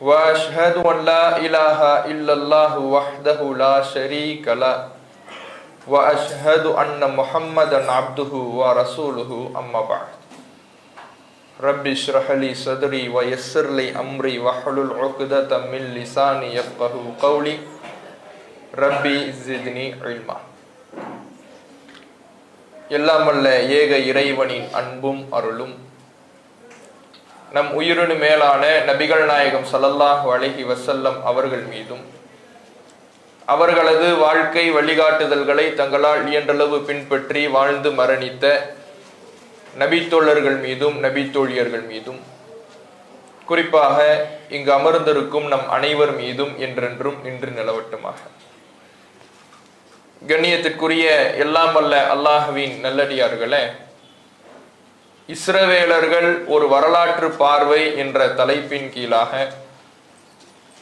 وأشهد أن لا إله إلا الله وحده لا شريك له وأشهد أن محمدا عبده ورسوله أما بعد رب اشرح لي صدري ويسر لي أمري واحلل عقدة من لساني يفقهوا قولي ربي زدني علما. எல்லாமல்ல ஏக இறைவனின் அன்பும் அருளும் நம் உயிரினு மேலான நபிகள் நாயகம் ஸல்லல்லாஹு அலைஹி வஸல்லம் அவர்கள் மீதும் அவர்களது வாழ்க்கை வழிகாட்டுதல்களை தங்களால் இயன்றளவு பின்பற்றி வாழ்ந்து மரணித்த நபித்தோழர்கள் மீதும் நபித்தோழியர்கள் மீதும் குறிப்பாக இங்கு அமர்ந்திருக்கும் நம் அனைவர் மீதும் என்றென்றும் நின்று நிலவட்டுமாக. கண்ணியத்திற்குரிய எல்லாம் வல்ல அல்லாஹ்வின் நல்லடியார்களே, இஸ்ரவேலர்கள் ஒரு வரலாற்று பார்வை என்ற தலைப்பின் கீழாக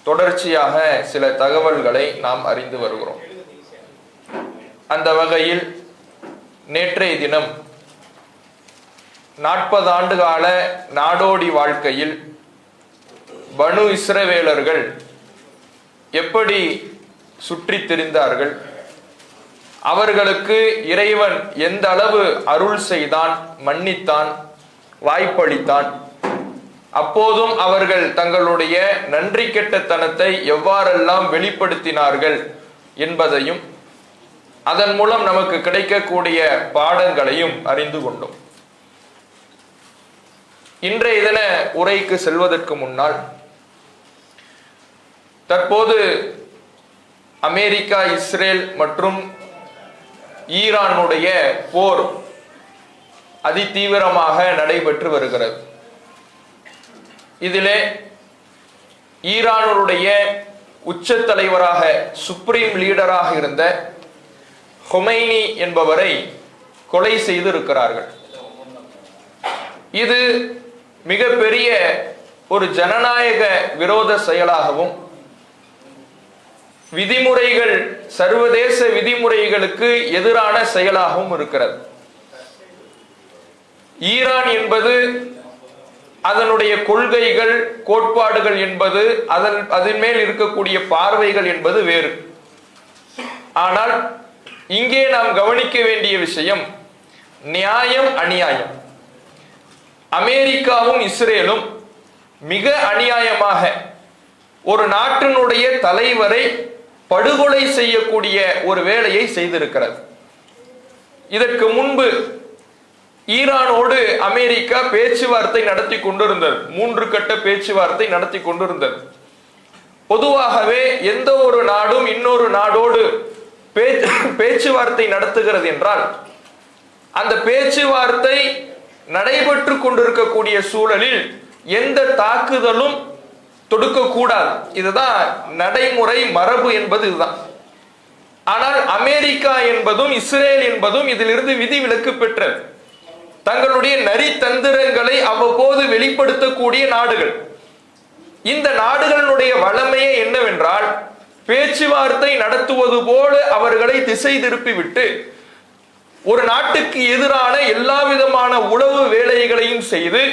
தொடர்ச்சியாக சில தகவல்களை நாம் அறிந்து வருகிறோம். அந்த வகையில் நேற்றைய தினம் 40 ஆண்டு கால நாடோடி வாழ்க்கையில் பனு இஸ்ரவேலர்கள் எப்படி சுற்றித் திரிந்தார்கள், அவர்களுக்கு இறைவன் எந்த அளவு அருள் செய்தான், மன்னித்தான், வாய்ப்பளித்தான், அப்போதும் அவர்கள் தங்களுடைய நன்றி கெட்டத்தனத்தை எவ்வாறெல்லாம் வெளிப்படுத்தினார்கள் என்பதையும் அதன் மூலம் நமக்கு கிடைக்கக்கூடிய பாடங்களையும் அறிந்து கொண்டோம். இன்றைய தின உரைக்கு செல்வதற்கு முன்னால் தற்போது அமெரிக்கா, இஸ்ரேல் மற்றும் ஈரானுடைய போர் அதிதீவிரமாக நடைபெற்று வருகிறது. இதிலே ஈரானுடைய உச்ச தலைவராக சுப்ரீம் லீடராக இருந்த ஹொமைனி என்பவரை கொலை செய்து இருக்கிறார்கள். இது மிகப்பெரிய ஒரு ஜனநாயக விரோத செயலாகவும் விதிமுறைகள், சர்வதேச விதிமுறைகளுக்கு எதிரான செயலாகவும் இருக்கிறது. ஈரான் என்பது அதனுடைய கொள்கைகள், கோட்பாடுகள் என்பது அதன் மேல் இருக்கக்கூடிய பார்வைகள் என்பது வேறு. ஆனால் இங்கே நாம் கவனிக்க வேண்டிய விஷயம் நியாயம், அநியாயம். அமெரிக்காவும் இஸ்ரேலும் மிக அநியாயமாக ஒரு நாட்டினுடைய தலைவரை படுகொலை செய்யக்கூடிய ஒரு வேலையை செய்திருக்கிறது. இதற்கு முன்பு ஈரானோடு அமெரிக்கா பேச்சுவார்த்தை நடத்தி கொண்டிருந்தது. 3 கட்ட பேச்சுவார்த்தை நடத்தி கொண்டிருந்தது. பொதுவாகவே எந்த ஒரு நாடும் இன்னொரு நாடோடு பேச்சுவார்த்தை நடத்துகிறது என்றால் அந்த பேச்சுவார்த்தை நடைபெற்று கொண்டிருக்கக்கூடிய சூழலில் எந்த தாக்குதலும் தொடுக்கக்கூடாது. இதுதான் நடைமுறை, மரபு என்பது இதுதான். ஆனால் அமெரிக்கா என்பதும் இஸ்ரேல் என்பதும் இதிலிருந்து விதிவிலக்கு பெற்றது. தங்களுடைய நரித்தந்திரங்களை அவ்வப்போது வெளிப்படுத்தக்கூடிய நாடுகள். இந்த நாடுகளுடைய வளமையே என்னவென்றால் பேச்சுவார்த்தை நடத்துவது போல அவர்களை திசை திருப்பிவிட்டு ஒரு நாட்டுக்கு எதிரான எல்லா விதமான உளவு வேலைகளையும் செய்து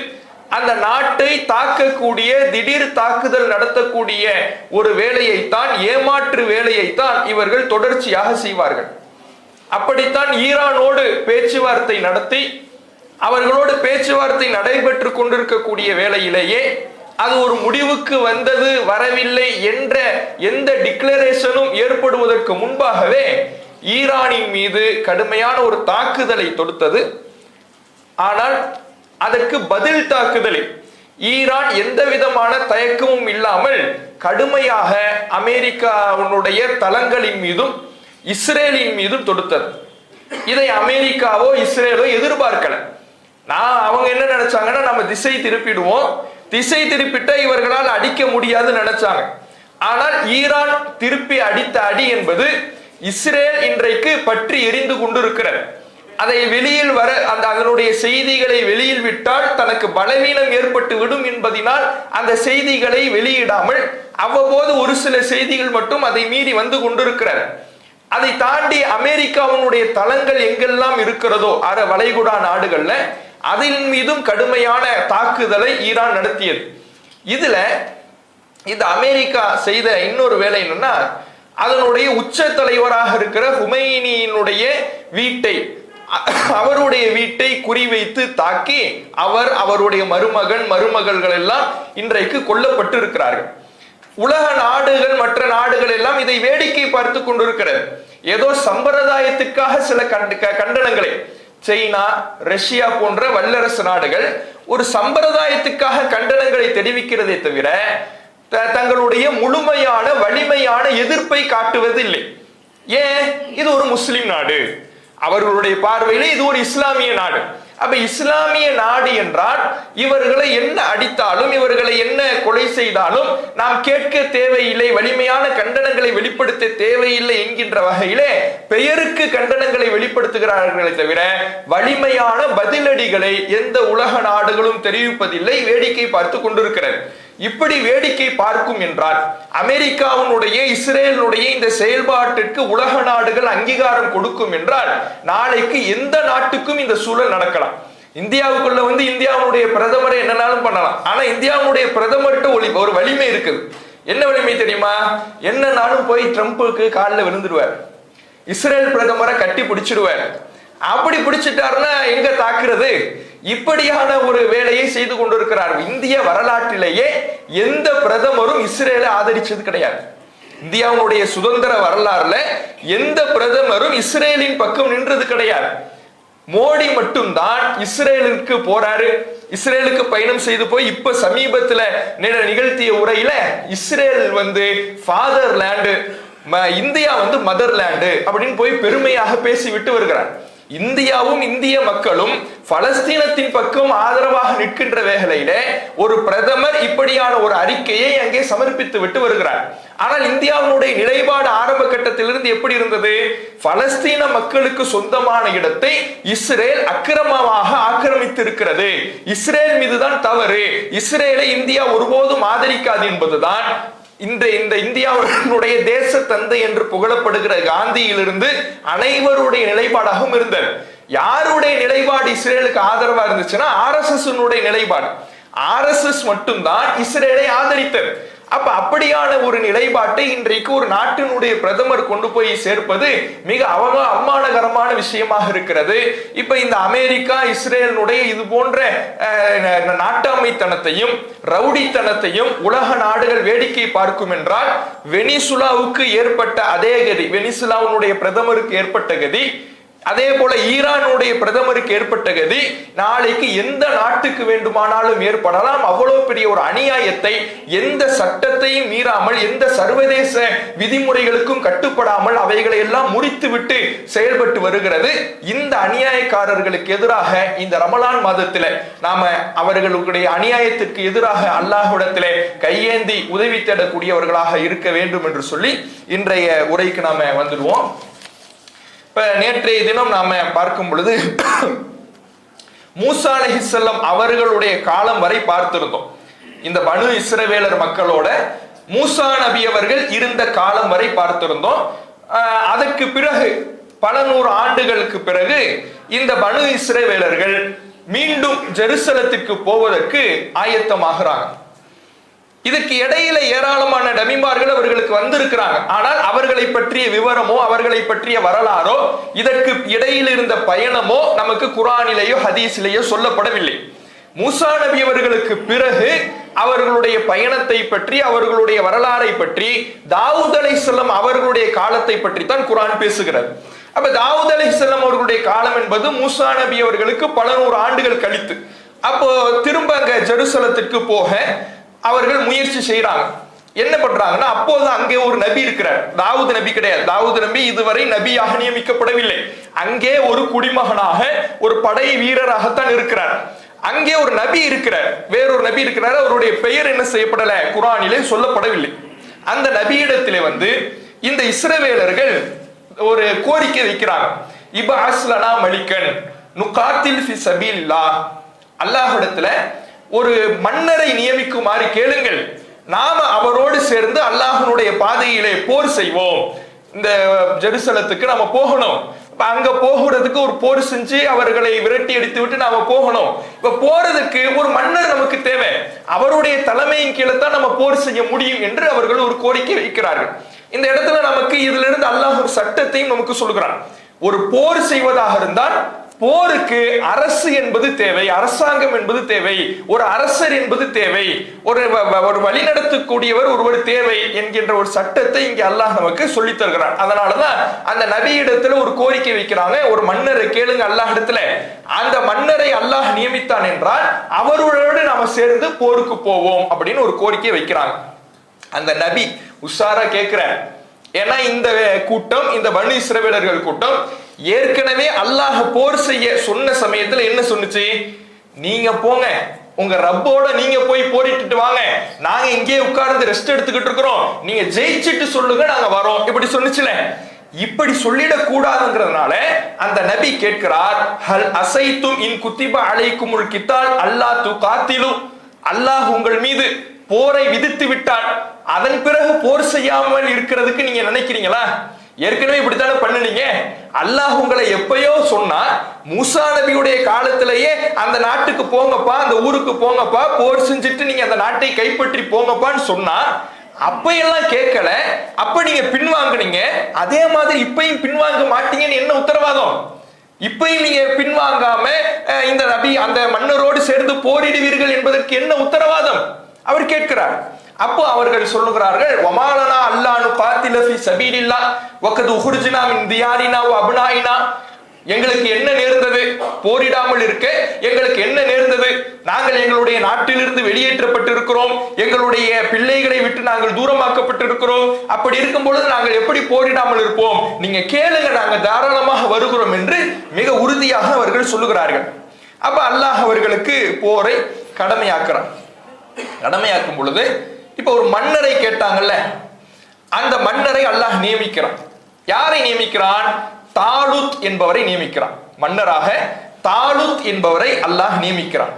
அந்த நாட்டை தாக்கக்கூடிய, திடீர் தாக்குதல் நடத்தக்கூடிய ஒரு வேலையைத்தான், ஏமாற்று வேலையைத்தான் இவர்கள் தொடர்ச்சியாக செய்வார்கள். அப்படித்தான் ஈரானோடு பேச்சுவார்த்தை நடத்தி அவர்களோடு பேச்சுவார்த்தை நடைபெற்று கொண்டிருக்கக்கூடிய வேளையிலேயே அது ஒரு முடிவுக்கு வந்தது, வரவில்லை என்ற எந்த டிக்ளரேஷனும் ஏற்படுவதற்கு முன்பாகவே ஈரானின் மீது கடுமையான ஒரு தாக்குதலை தொடுத்தது. ஆனால் அதற்கு பதில் தாக்குதலில் ஈரான் எந்த விதமான தயக்கமும் இல்லாமல் கடுமையாக அமெரிக்காவுடைய தளங்களின் மீதும் இஸ்ரேலின் மீதும் தொடுத்தது. இதை அமெரிக்காவோ இஸ்ரேலோ எதிர்பார்க்கல. அவங்க என்ன நினைச்சாங்கன்னா, நம்ம திசை திருப்பிடுவோம், திசை திருப்பிட்ட இவர்களால் அடிக்க முடியாதுன்னு நினைச்சாங்க. ஆனால் ஈரான் திருப்பி அடித்த அடி என்பது இஸ்ரேல் இன்றைக்கு பற்றி எரிந்து கொண்டிருக்கிறது. அதை வெளியில் வர அதனுடைய செய்திகளை வெளியில் விட்டால் தனக்கு பலவீனம் ஏற்பட்டு விடும் என்பதனால் அந்த செய்திகளை வெளியிடாமல் அவ்வப்போது ஒரு சில செய்திகள் மட்டும் அதை மீறி வந்து கொண்டிருக்கிறது. அதை தாண்டி அமெரிக்காவினுடைய தளங்கள் எங்கெல்லாம் இருக்கிறதோ வளைகுடா நாடுகள்ல அதன் மீதும் கடுமையான தாக்குதலை ஈரான் நடத்தியது. இதுல இந்த அமெரிக்கா செய்த இன்னொரு வேலை என்னன்னா, அதனுடைய உச்ச தலைவராக இருக்கிற ஹுமைனியினுடைய வீட்டை, அவருடைய வீட்டை குறிவைத்து தாக்கி அவருடைய மருமகள்கள் எல்லாம் இன்றைக்கு கொல்லப்பட்டு இருக்கிறார்கள். உலக நாடுகள், மற்ற நாடுகள் எல்லாம் இதை வேடிக்கை பார்த்து கொண்டிருக்கிறது. ஏதோ சம்பிரதாயத்துக்காக சில கண்டனங்களை, சைனா, ரஷ்யா போன்ற வல்லரசு நாடுகள் ஒரு சம்பிரதாயத்துக்காக கண்டனங்களை தெரிவிக்கிறதை தவிர தங்களுடைய முழுமையான வலிமையான எதிர்ப்பை காட்டுவதில்லை. ஏன்? இது ஒரு முஸ்லிம் நாடு, அவர்களுடைய பார்வையிலே இது ஒரு இஸ்லாமிய நாடு. அப்ப இஸ்லாமிய நாடு என்றால் இவர்களை என்ன அடித்தாலும், இவர்களை என்ன கொலை செய்தாலும் நாம் கேட்க தேவையில்லை, வலிமையான கண்டனங்களை வெளிப்படுத்த தேவையில்லை என்கின்ற வகையிலே பெயருக்கு கண்டனங்களை வெளிப்படுத்துகிறார்களே தவிர வலிமையான பதிலடிகளை எந்த உலக நாடுகளும் தெரிவிப்பதில்லை, வேடிக்கை பார்த்து கொண்டிருக்கிறது. இப்படி வேடிக்கை பார்க்கும் என்றால் அமெரிக்காவுடைய, இஸ்ரேலுடைய இந்த செயல்பாட்டிற்கு உலக நாடுகள் அங்கீகாரம் கொடுக்கும் என்றால் நாளைக்கு எந்த நாட்டுக்கும் இந்த சூழல் நடக்கலாம். இந்தியாவுக்குள்ள இந்தியாவுடைய பிரதமரை என்னன்னாலும் பண்ணலாம். ஆனா இந்தியாவுடைய பிரதமர்கிட்ட ஒரு வலிமை இருக்குது. என்ன வலிமை தெரியுமா? என்னன்னாலும் போய் ட்ரம்புக்கு காலில் விழுந்துடுவார், இஸ்ரேல் பிரதமரை கட்டி பிடிச்சிடுவார். அப்படி பிடிச்சிட்டாருன்னா எங்க தாக்குறது? இப்படியான ஒரு வேலையை செய்து கொண்டிருக்கிறார். இந்திய வரலாற்றிலேயே எந்த பிரதமரும் இஸ்ரேலை ஆதரிச்சது கிடையாது. இந்தியாவுடைய சுதந்திர வரலாறுல எந்த பிரதமரும் இஸ்ரேலின் பக்கம் நின்றது கிடையாது. மோடி மட்டும்தான் இஸ்ரேலுக்கு போறாரு, இஸ்ரேலுக்கு பயணம் செய்து போய் இப்ப சமீபத்துல நிகழ்த்திய உரையில இஸ்ரேல் ஃபாதர்லேண்டு, இந்தியா மதர்லேண்டு அப்படின்னு போய் பெருமையாக பேசிவிட்டு வருகிறார். இந்தியாவும் இந்திய மக்களும் பலஸ்தீனத்தின் பக்கம் ஆதரவாக நிற்கின்ற வேளையில ஒரு பிரதமர் இப்படியான ஒரு அறிக்கையை அங்கே சமர்ப்பித்து விட்டு வருகிறார். ஆனால் இந்தியாவுடைய நிலைப்பாடு ஆரம்ப கட்டத்திலிருந்து எப்படி இருந்தது? பலஸ்தீன மக்களுக்கு சொந்தமான இடத்தை இஸ்ரேல் அக்கிரமமாக ஆக்கிரமித்து இருக்கிறது, இஸ்ரேல் மீதுதான் தவறு, இஸ்ரேலை இந்தியா ஒருபோதும் ஆதரிக்காது என்பதுதான் இந்த இந்தியாவுடைய தேச தந்தை என்று புகழப்படுகிற காந்தியிலிருந்து அனைவருடைய நிலைப்பாடாகவும் இருந்தது. யாருடைய நிலைப்பாடு இஸ்ரேலுக்கு ஆதரவா இருந்துச்சுன்னா RSS நிலைப்பாடு. RSS மட்டும்தான் இஸ்ரேலை ஆதரித்தது. அப்ப அப்படியான ஒரு நிலைப்பாட்டை இன்றைக்கு ஒரு நாட்டினுடைய பிரதமர் கொண்டு போய் சேர்ப்பது மிக அவமானகரமான விஷயமாக இருக்கிறது. இப்ப இந்த அமெரிக்கா, இஸ்ரேலுடைய இது போன்ற நாட்டாமைத்தனத்தையும் ரவுடித்தனத்தையும் உலக நாடுகள் வேடிக்கை பார்க்கும் என்றால் வெனிசுலாவுக்கு ஏற்பட்ட அதே கதி, வெனிசுலாவுடைய பிரதமருக்கு ஏற்பட்ட கதி, அதே போல ஈரானுடைய பிரதமருக்கு ஏற்பட்ட கதி நாளைக்கு எந்த நாட்டுக்கு வேண்டுமானாலும் ஏற்படலாம். அவ்வளவு பெரிய ஒரு அநியாயத்தை எந்த சட்டத்தையும் மீறாமல், எந்த சர்வதேச விதிமுறைகளுக்கும் கட்டுப்படாமல் அவைகளை எல்லாம் முறித்துவிட்டு செயல்பட்டு வருகிறது. இந்த அநியாயக்காரர்களுக்கு எதிராக இந்த ரமலான் மாதத்தில் நாம அவர்களுடைய அநியாயத்திற்கு எதிராக அல்லாஹ்விடத்திலே கையேந்தி உதவி தேடக்கூடியவர்களாக இருக்க வேண்டும் என்று சொல்லி இன்றைய உரைக்கு நாம வந்துடுவோம். இப்ப நேற்றைய தினம் நாம பார்க்கும் பொழுது மூசா அலைஹிஸ்ஸலாம் அவர்களுடைய காலம் வரை பார்த்திருந்தோம். இந்த பனு இஸ்ரவேலர் மக்களோட மூசா நபி அவர்கள் இருந்த காலம் வரை பார்த்திருந்தோம். அதற்கு பிறகு பல நூறு ஆண்டுகளுக்கு பிறகு இந்த பனு இஸ்ரவேலர்கள் மீண்டும் ஜெருசலத்துக்கு போவதற்கு ஆயத்தமாகிறாங்க. இதுக்கு இடையில ஏராளமான நபிமார்கள் அவர்களுக்கு வந்திருக்கிறாங்க. ஆனால் அவர்களை பற்றிய விவரமோ, அவர்களை பற்றிய வரலாறோ, இதற்கு இடையில் இருந்த பயணமோ நமக்கு குர்ஆனிலேயோ ஹதீஸிலேயோ சொல்லப்படவில்லை. மூசா நபி அவர்களுக்கு பிறகு அவர்களுடைய பயணத்தை பற்றி, அவர்களுடைய வரலாறை பற்றி, தாவூத் அலைஹிஸ்ஸலாம் அவர்களுடைய காலத்தை பற்றி தான் குர்ஆன் பேசுகிறது. அப்ப தாவூத் அலைஹிஸ்ஸலாம் அவர்களுடைய காலம் என்பது மூசா நபி அவர்களுக்கு பல நூறு ஆண்டுகள் கழித்து. அப்போ திரும்ப அங்க ஜெருசலத்திற்கு போக அவர்கள் முயற்சி செய்யறாங்க. என்ன பண்றாங்கன்னா, அப்போது அங்கே ஒரு நபி இருக்கிறார். தாவூத் நபி கிடையாது. தாவூத் நபி இதுவரை நபியாக நியமிக்கப்படவில்லை. அங்கே ஒரு குடிமகனாக, ஒரு படை வீரராகத்தான் இருக்கிறார். அங்கே ஒரு நபி இருக்கிறார், வேறொரு நபி இருக்கிறார். அவருடைய பெயர் என்ன செய்யப்படல, குர்ஆனிலே சொல்லப்படவில்லை. அந்த நபியிடத்திலே இந்த இஸ்ரவேலர்கள் ஒரு கோரிக்கை வைக்கிறாங்க. இப்அஸ் லனா மலிகன் நுகாத்தில் ஃபி சபீலில்லாஹ், அல்லாஹ்விடத்துல ஒரு மன்னரை நியமிக்குமாறு கேளுங்கள், நாம அவரோடு சேர்ந்து அல்லாஹ்வுடைய பாதையிலே போர் செய்வோம், இந்த ஜெருசலத்துக்கு நாம போகணும், அங்க போகிறதுக்கு ஒரு போர் செஞ்சு அவர்களை விரட்டி அடித்து விட்டு நாம போகணும். இப்ப போறதுக்கு ஒரு மன்னர் நமக்கு தேவை, அவருடைய தலைமையின் கீழே தான் நம்ம போர் செய்ய முடியும் என்று அவர்கள் ஒரு கோரிக்கை வைக்கிறார்கள். இந்த இடத்துல நமக்கு இதுல இருந்து அல்லாஹ் ஒரு சட்டத்தையும் நமக்கு சொல்கிறான். ஒரு போர் செய்வதாக இருந்தால் போருக்கு அரசு என்பது தேவை, அரசாங்கம் என்பது தேவை, ஒரு அரசர் என்பது தேவை, ஒரு வழிநடத்தக்கூடியவர் ஒருவர் தேவை என்கின்ற ஒரு சட்டத்தை இங்கே அல்லாஹ் நமக்கு சொல்லி தருகிறார். அதனாலதான் அந்த நபியிடத்துல ஒரு கோரிக்கை வைக்கிறாங்க, ஒரு மன்னரை கேளுங்க அல்லாஹ் இடத்துல. அந்த மன்னரை அல்லாஹ் நியமித்தான் என்றால் அவரோடு நாம சேர்ந்து போருக்கு போவோம் அப்படின்னு ஒரு கோரிக்கை வைக்கிறாங்க. அந்த நபி உஷாரா கேட்கிறார். ஏன்னா இந்த கூட்டம், இந்த பனு இஸ்ரவேலர்கள் கூட்டம் ஏற்கனவே அல்லாஹ் போர் செய்ய சொன்ன சமயத்துல என்ன சொன்னுச்சு? நீங்க போங்க, உங்க ரப்போட நீங்க போய் போரிட்டு வாங்க, நாங்க இங்கே உட்கார்ந்து ரெஸ்ட் எடுத்துக்கிட்டு இருக்கிறோம், நீங்க ஜெயிச்சிட்டு சொல்லுங்க, நாங்க வரோம், இப்படி சொன்னுச்சுல. இப்படி சொல்லிடக் கூடாதுங்கிறதுனால அந்த நபி கேட்கிறார், ஹல் அசைத்தும் இன் குத்திப அலைக்குமுல் கித்தால் அல்லாஹ் துகாத்திலு, அல்லாஹ் உங்கள் மீது போரை விதித்து விட்டால் அதன் பிறகு போர் செய்யாமல் இருக்கிறதுக்கு நீங்க நினைக்கிறீங்களா? ஏற்கனவே இப்படித்தானே பண்ணுனீங்க. அல்லாஹ் உங்களை எப்பயோ சொன்னா, மூசா நபியுடைய காலத்திலேயே அந்த நாட்டுக்கு போங்கப்பா, அந்த ஊருக்கு போங்கப்பா, போர் செஞ்சுட்டு நீங்க அந்த நாட்டை கைப்பற்றி போங்கப்பான்னு சொன்னா அப்பையெல்லாம் கேட்கல, அப்ப நீங்க பின்வாங்குனீங்க. அதே மாதிரி இப்பயும் பின்வாங்க மாட்டீங்கன்னு என்ன உத்தரவாதம்? இப்பயும் நீங்க பின்வாங்காம இந்த நபி அந்த மன்னரோடு சேர்ந்து போரிடுவீர்கள் என்பதற்கு என்ன உத்தரவாதம்? அவர் கேட்கிறார். அப்போ அவர்கள் சொல்லுகிறார்கள், வமாலனா அல்லாஹ்னு காத்தில ஃபீ சபீலில்லாஹ் வகது உஹ்ருஜ்னா மின் தியாரினா வ அப்னாயினா, எங்களுக்கு என்ன நேர்ந்தது? போரிடாமல் இருக்க எங்களுக்கு என்ன நேர்ந்தது? நாங்கள் எங்களுடைய நாட்டிலிருந்து வெளியேற்றப்பட்டிருக்கிறோம், எங்களுடைய பிள்ளைகளை விட்டு நாங்கள் தூரமாக்கப்பட்டிருக்கிறோம். அப்படி இருக்கும் பொழுது நாங்கள் எப்படி போரிடாமல் இருப்போம்? நீங்க கேளுங்க, நாங்கள் தாராளமாக வருகிறோம் என்று மிக உறுதியாக அவர்கள் சொல்லுகிறார்கள். அப்ப அல்லாஹ் அவர்களுக்கு போரை கடமையாக்குறான். கடமையாக்கும் பொழுது இப்ப ஒரு மன்னரை கேட்டாங்கல்ல, அந்த மன்னரை அல்லாஹ் நியமிக்கிறான். யாரை நியமிக்கிறான்? தாலூத் என்பவரை நியமிக்கிறான். மன்னராக தாலூத் என்பவரை அல்லாஹ் நியமிக்கிறான்.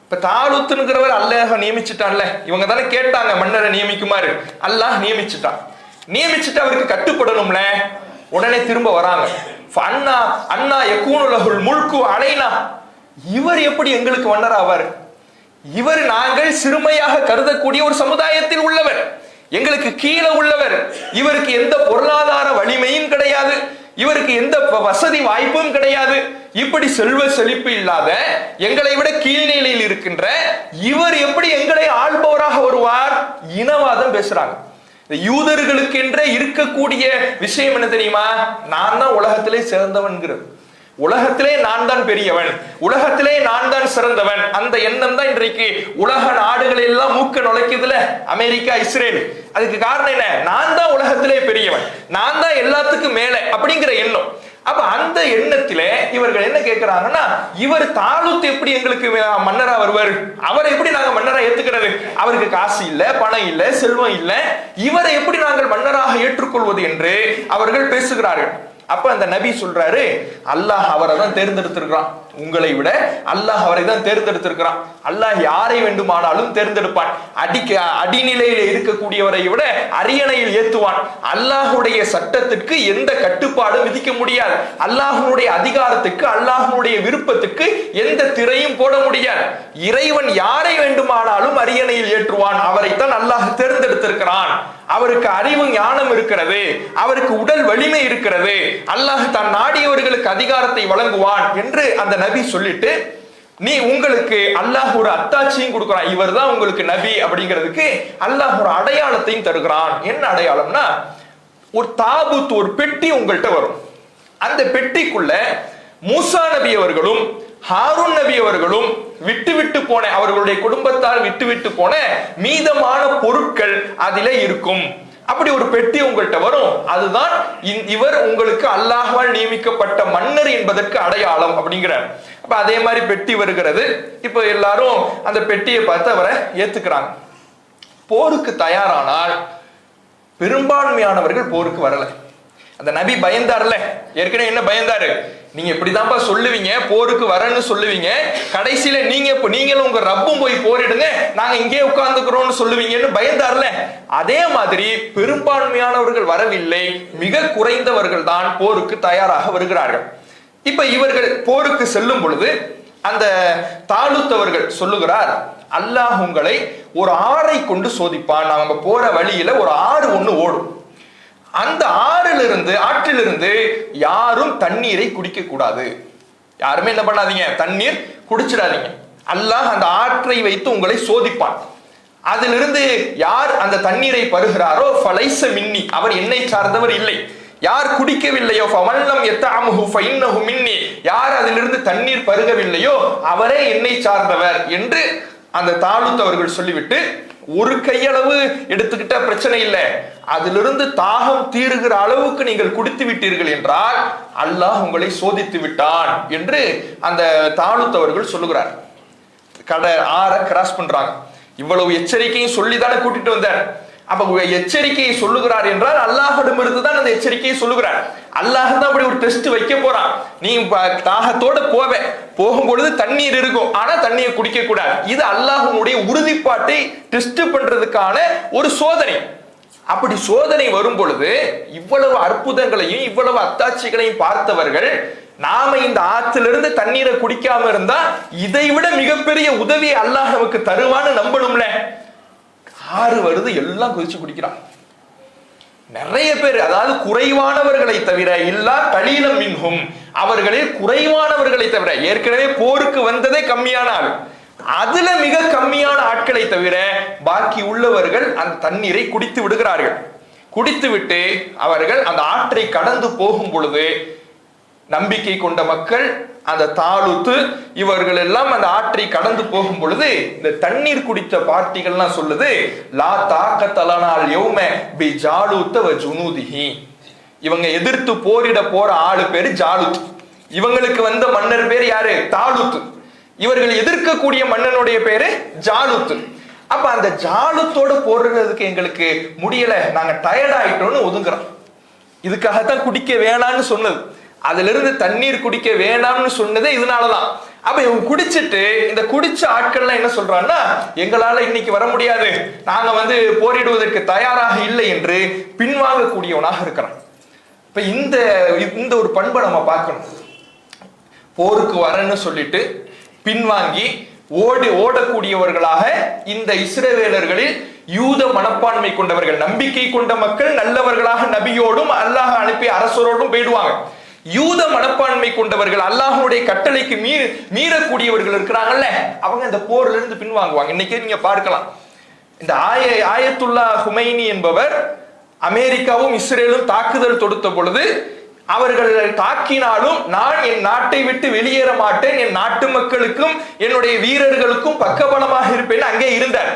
இப்ப தாலூத்ங்கிறவர் அல்லாஹ் நியமிச்சுட்டான்ல, இவங்க தானே கேட்டாங்க மன்னரை நியமிக்குமாறு, அல்லாஹ் நியமிச்சுட்டான். நியமிச்சுட்டு அவருக்கு கட்டுப்படணும்ல, உடனே திரும்ப வராங்க. அண்ணா அண்ணா யகூனு லஹுல் முல்கு அலைனா, இவர் எப்படி எங்களுக்கு மன்னர் ஆவார்? இவர் நாங்கள் சிறுமையாக கருதக்கூடிய ஒரு சமுதாயத்தில் உள்ளவர், எங்களுக்கு கீழே உள்ளவர், இவருக்கு எந்த பொருளாதார வலிமையும் கிடையாது, இவருக்கு எந்த வசதி வாய்ப்பும் கிடையாது, இப்படி செல்வ செழிப்பு இல்லாத எங்களை விட கீழ்நிலையில் இருக்கின்ற இவர் எப்படி எங்களை ஆள்பவராக வருவார்? இனவாதம் பேசுறாங்க. யூதர்களுக்கு என்றே இருக்கக்கூடிய விஷயம் என்ன தெரியுமா? நான் தான் உலகத்திலே சிறந்தவன்கிறது, உலகத்திலே நான் தான் பெரியவன், உலகத்திலே நான் தான் சிறந்தவன். அந்த எண்ணம் தான் இன்றைக்கு உலக நாடுகள் எல்லாம் மூக்க நுழைக்குதுல, அமெரிக்கா, இஸ்ரேல். அதுக்கு காரணம் என்ன? நான் தான் உலகத்திலே பெரியவன், நான் தான் எல்லாத்துக்கும் மேல அப்படிங்கிற எண்ணம். அப்ப அந்த எண்ணத்திலே இவர்கள் என்ன கேட்கிறாங்கன்னா, இவர் தாலூத் எப்படி எங்களுக்கு மன்னரா வருவார்? அவரை எப்படி நாங்க மன்னரா ஏத்துக்கிறது? அவருக்கு காசு இல்ல, பணம் இல்ல, செல்வம் இல்ல, இவரை எப்படி நாங்கள் மன்னராக ஏற்றுக்கொள்வது என்று அவர்கள் பேசுகிறார்கள். அப்ப அந்த நபி சொல்றாரு, அல்லாஹ் அவரை தான் தேர்ந்தெடுத்திருக்கிறான், உங்களை விட அல்லாஹ் அவரை தான் தேர்ந்தெடுத்திருக்கிறான். அல்லாஹ் யாரை வேண்டுமானாலும் தேர்ந்தெடுப்பான். அடிநிலையில இருக்கக்கூடியவரை விட அரியணையில் ஏத்துவான். அல்லாஹுடைய சட்டத்திற்கு எந்த கட்டுப்பாடும் விதிக்க முடியாது. அல்லாஹுடைய அதிகாரத்துக்கு, அல்லாஹுடைய விருப்பத்துக்கு எந்த திரையும் போட முடியாது. இறைவன் யாரை வேண்டுமானாலும் அரியணையில் ஏற்றுவான். அவரைத்தான் அல்லாஹ் தேர்ந்தெடுத்திருக்கிறான். அவருக்கு அறிவு ஞானம் இருக்கிறது, அவருக்கு உடல் வலிமை இருக்கிறது, அல்லாஹ் தான் நாடியவர்களுக்கு அதிகாரத்தை வழங்குவான் என்று அந்த நபி சொல்லிட்டு, நீ உங்களுக்கு அல்லாஹ் ஒரு அத்தாட்சியும் கொடுக்கிறான், இவர் தான் உங்களுக்கு நபி அப்படிங்கிறதுக்கு அல்லாஹ் ஒரு அடையாளத்தையும் தருகிறான். என்ன அடையாளம்னா, ஒரு தாபூத், ஒரு பெட்டி உங்கள்கிட்ட வரும். அந்த பெட்டிக்குள்ள மூசா நபி அவர்களும் ஹாரூன் நபி அவர்களும் விட்டு போன, அவர்களுடைய குடும்பத்தால் விட்டு போன மீதமான பொருட்கள் அதிலே இருக்கும். அப்படி ஒரு பெட்டி உங்கள்கிட்ட வரும். அதுதான் இவர் உங்களுக்கு அல்லாஹ்வால் நியமிக்கப்பட்ட மன்னர் என்பதற்கு அடையாளம் அப்படிங்கிறார். அப்ப அதே மாதிரி பெட்டி வருகிறது. இப்ப எல்லாரும் அந்த பெட்டியை பார்த்து அவரை ஏத்துக்கிறாங்க. போருக்கு தயாரானால் பெரும்பான்மையானவர்கள் போருக்கு வரல. அந்த நபி பயந்தார்ல, ஏற்கனவே என்ன பயந்தாரு, நீங்க இப்படிதான்ப்பா சொல்லுவீங்க, போருக்கு வரன்னு சொல்லுவீங்க, கடைசியில நீங்களும் உங்க ரப்பும் போய் போரிடுங்க, நாங்க இங்கே உட்கார்ந்துக்கிறோம்னு சொல்லுவீங்கன்னு பயந்தார்ல. அதே மாதிரி பெரும்பான்மையானவர்கள் வரவில்லை, மிக குறைந்தவர்கள் தான் போருக்கு தயாராக வருகிறார்கள். இப்ப இவர்கள் போருக்கு செல்லும் பொழுது அந்த தாலுத்தவர்கள் சொல்லுகிறார், அல்லாஹ் உங்களை ஒரு ஆறை கொண்டு சோதிப்பான். நாம போற வழியில ஒரு ஆறு ஒண்ணு ஓடும், அந்த ஆற்றிலிருந்து யாரும் தண்ணீரை குடிக்க கூடாது. யாருமே என்ன பண்ணாதீங்க, தண்ணீர் குடிச்சிடாதீங்க. அல்லாஹ் அந்த ஆற்றை வைத்து உங்களை சோதிப்பான். அதிலிருந்து யார் அந்த தண்ணீரை பருகிறாரோ ஃபலைஸ மின்னி, அவர் என்னை சார்ந்தவர் இல்லை. யார் குடிக்கவில்லையோ ஃபவல்லம் யத்தஅமுஹு ஃபஇன்னஹு மின்னி, யார் அதிலிருந்து தண்ணீர் பருகவில்லையோ அவரே என்னை சார்ந்தவர் என்று அந்த தாலுத் அவர்கள் சொல்லிவிட்டு, ஒரு கையளவு எடுத்துக்கிட்ட பிரச்சனை இல்லை, அதிலிருந்து தாகம் தீருகிற அளவுக்கு நீங்கள் குடித்து விட்டீர்கள் என்றால் அல்லாஹ் உங்களை சோதித்து விட்டான் என்று அந்த தாலுத் அவர்கள் சொல்லுகிறார். ஆற கிராஸ் பண்றாங்க. இவ்வளவு எச்சரிக்கையும் சொல்லிதானே கூட்டிட்டு வந்தார். அப்ப எச்சரிக்கையை சொல்லுகிறார் என்றால் அல்லாஹ்விடமிருந்து தான் அந்த எச்சரிக்கையை சொல்லுகிறார். அல்லாஹ் தான் அப்படி ஒரு டெஸ்ட் வைக்க போறான். நீ தாகத்தோட போகும்பொழுது தண்ணீர் இருக்கும், ஆனா தண்ணியை குடிக்க கூடாது. இது அல்லாஹ்வுடைய உறுதிப்பாட்டை டெஸ்ட் பண்றதுக்கான ஒரு சோதனை. அப்படி சோதனை வரும் பொழுது இவ்வளவு அற்புதங்களையும் இவ்வளவு அத்தாட்சிகளையும் பார்த்தவர்கள், நாம இந்த ஆற்றிலிருந்து தண்ணீரை குடிக்காம இருந்தா இதை விட மிகப்பெரிய உதவியை அல்லாஹ் நமக்கு தருவான்னு நம்பணும்ல. ஆறு வருது, எல்லாம் குதிச்சு குடிக்கிறான். நிறைய பேர், அதாவது குறைவானவர்களை தவிர, இல்லா கலீலம் மின்ஹும், அவர்களில் குறைவானவர்களை தவிர, ஏற்கனவே போருக்கு வந்ததே கம்மியான ஆள், அதுல மிக கம்மியான ஆட்களை தவிர பாக்கி உள்ளவர்கள் அந்த தண்ணீரை குடித்து விடுகிறார்கள். குடித்து விட்டு அவர்கள் அந்த ஆற்றை கடந்து போகும் பொழுது நம்பிக்கை கொண்ட மக்கள், அந்த தாலுத்து, இவர்கள் எல்லாம் அந்த ஆற்றை கடந்து போகும் பொழுது இந்த தண்ணீர் குடித்த பார்ட்டிகள்லாம் சொல்லுது, லா தாக்கத்தலனால் யௌம பி ஜாலுத்த வ ஜுனூதிஹி, இவங்க எதிர்த்து போரிட போற ஆளு பேரு ஜாலுத், இவங்களுக்கு வந்த மன்னர் பேர் யாரு, தாலுத், இவர்கள் எதிர்க்கக்கூடிய மன்னனுடைய பேரு ஜாலுத். அப்ப அந்த ஜாலுத்தோட போடுறதுக்கு எங்களுக்கு முடியல, நாங்க டயர்ட் ஆயிட்டோம்னு ஒதுங்குறோம். இதுக்காகத்தான் குடிக்க வேணான்னு சொன்னது, அதுல இருந்து தண்ணீர் குடிக்க வேணாம்னு சொன்னதே இதனாலதான். அப்ப இவங்க குடிச்சிட்டு, இந்த குடிச்ச ஆட்கள்லாம் என்ன சொல்றாங்கன்னா, எங்களால இன்னைக்கு வர முடியாது, நாங்க போரிடுவதற்கு தயாராக இல்லை என்று பின்வாங்கக்கூடியவனாக இருக்கிறான். இப்ப இந்த ஒரு பண்பை நம்ம பார்க்கணும். போருக்கு வரன்னு சொல்லிட்டு பின்வாங்கி ஓடக்கூடியவர்களாக இந்த இஸ்ரவேலர்களில் யூத மனப்பான்மை கொண்டவர்கள், நம்பிக்கை கொண்ட மக்கள் நல்லவர்களாக நபியோடும் அல்லாஹ் அனுப்பிய அரசரோடும் போயிடுவாங்க. யூத மனப்பான்மை கொண்டவர்கள், அல்லாஹ்வுடைய கட்டளைக்கு மீறக்கூடியவர்கள் இருக்கிறாங்கல்ல, அவங்க இந்த போர்ல இருந்து பின்வாங்குவாங்க. இன்னைக்கு நீங்க பார்க்கலாம், இந்த ஆயத்துல்லா ஹுமைனி என்பவர் அமெரிக்காவும் இஸ்ரேலும் தாக்குதல் தொடுத்த பொழுது, அவர்கள் தாக்கினாலும் நான் என் நாட்டை விட்டு வெளியேற மாட்டேன், என் நாட்டு மக்களுக்கும் என்னுடைய வீரர்களுக்கும் பக்கபலமாக இருப்பேன் அங்கே இருந்தார்.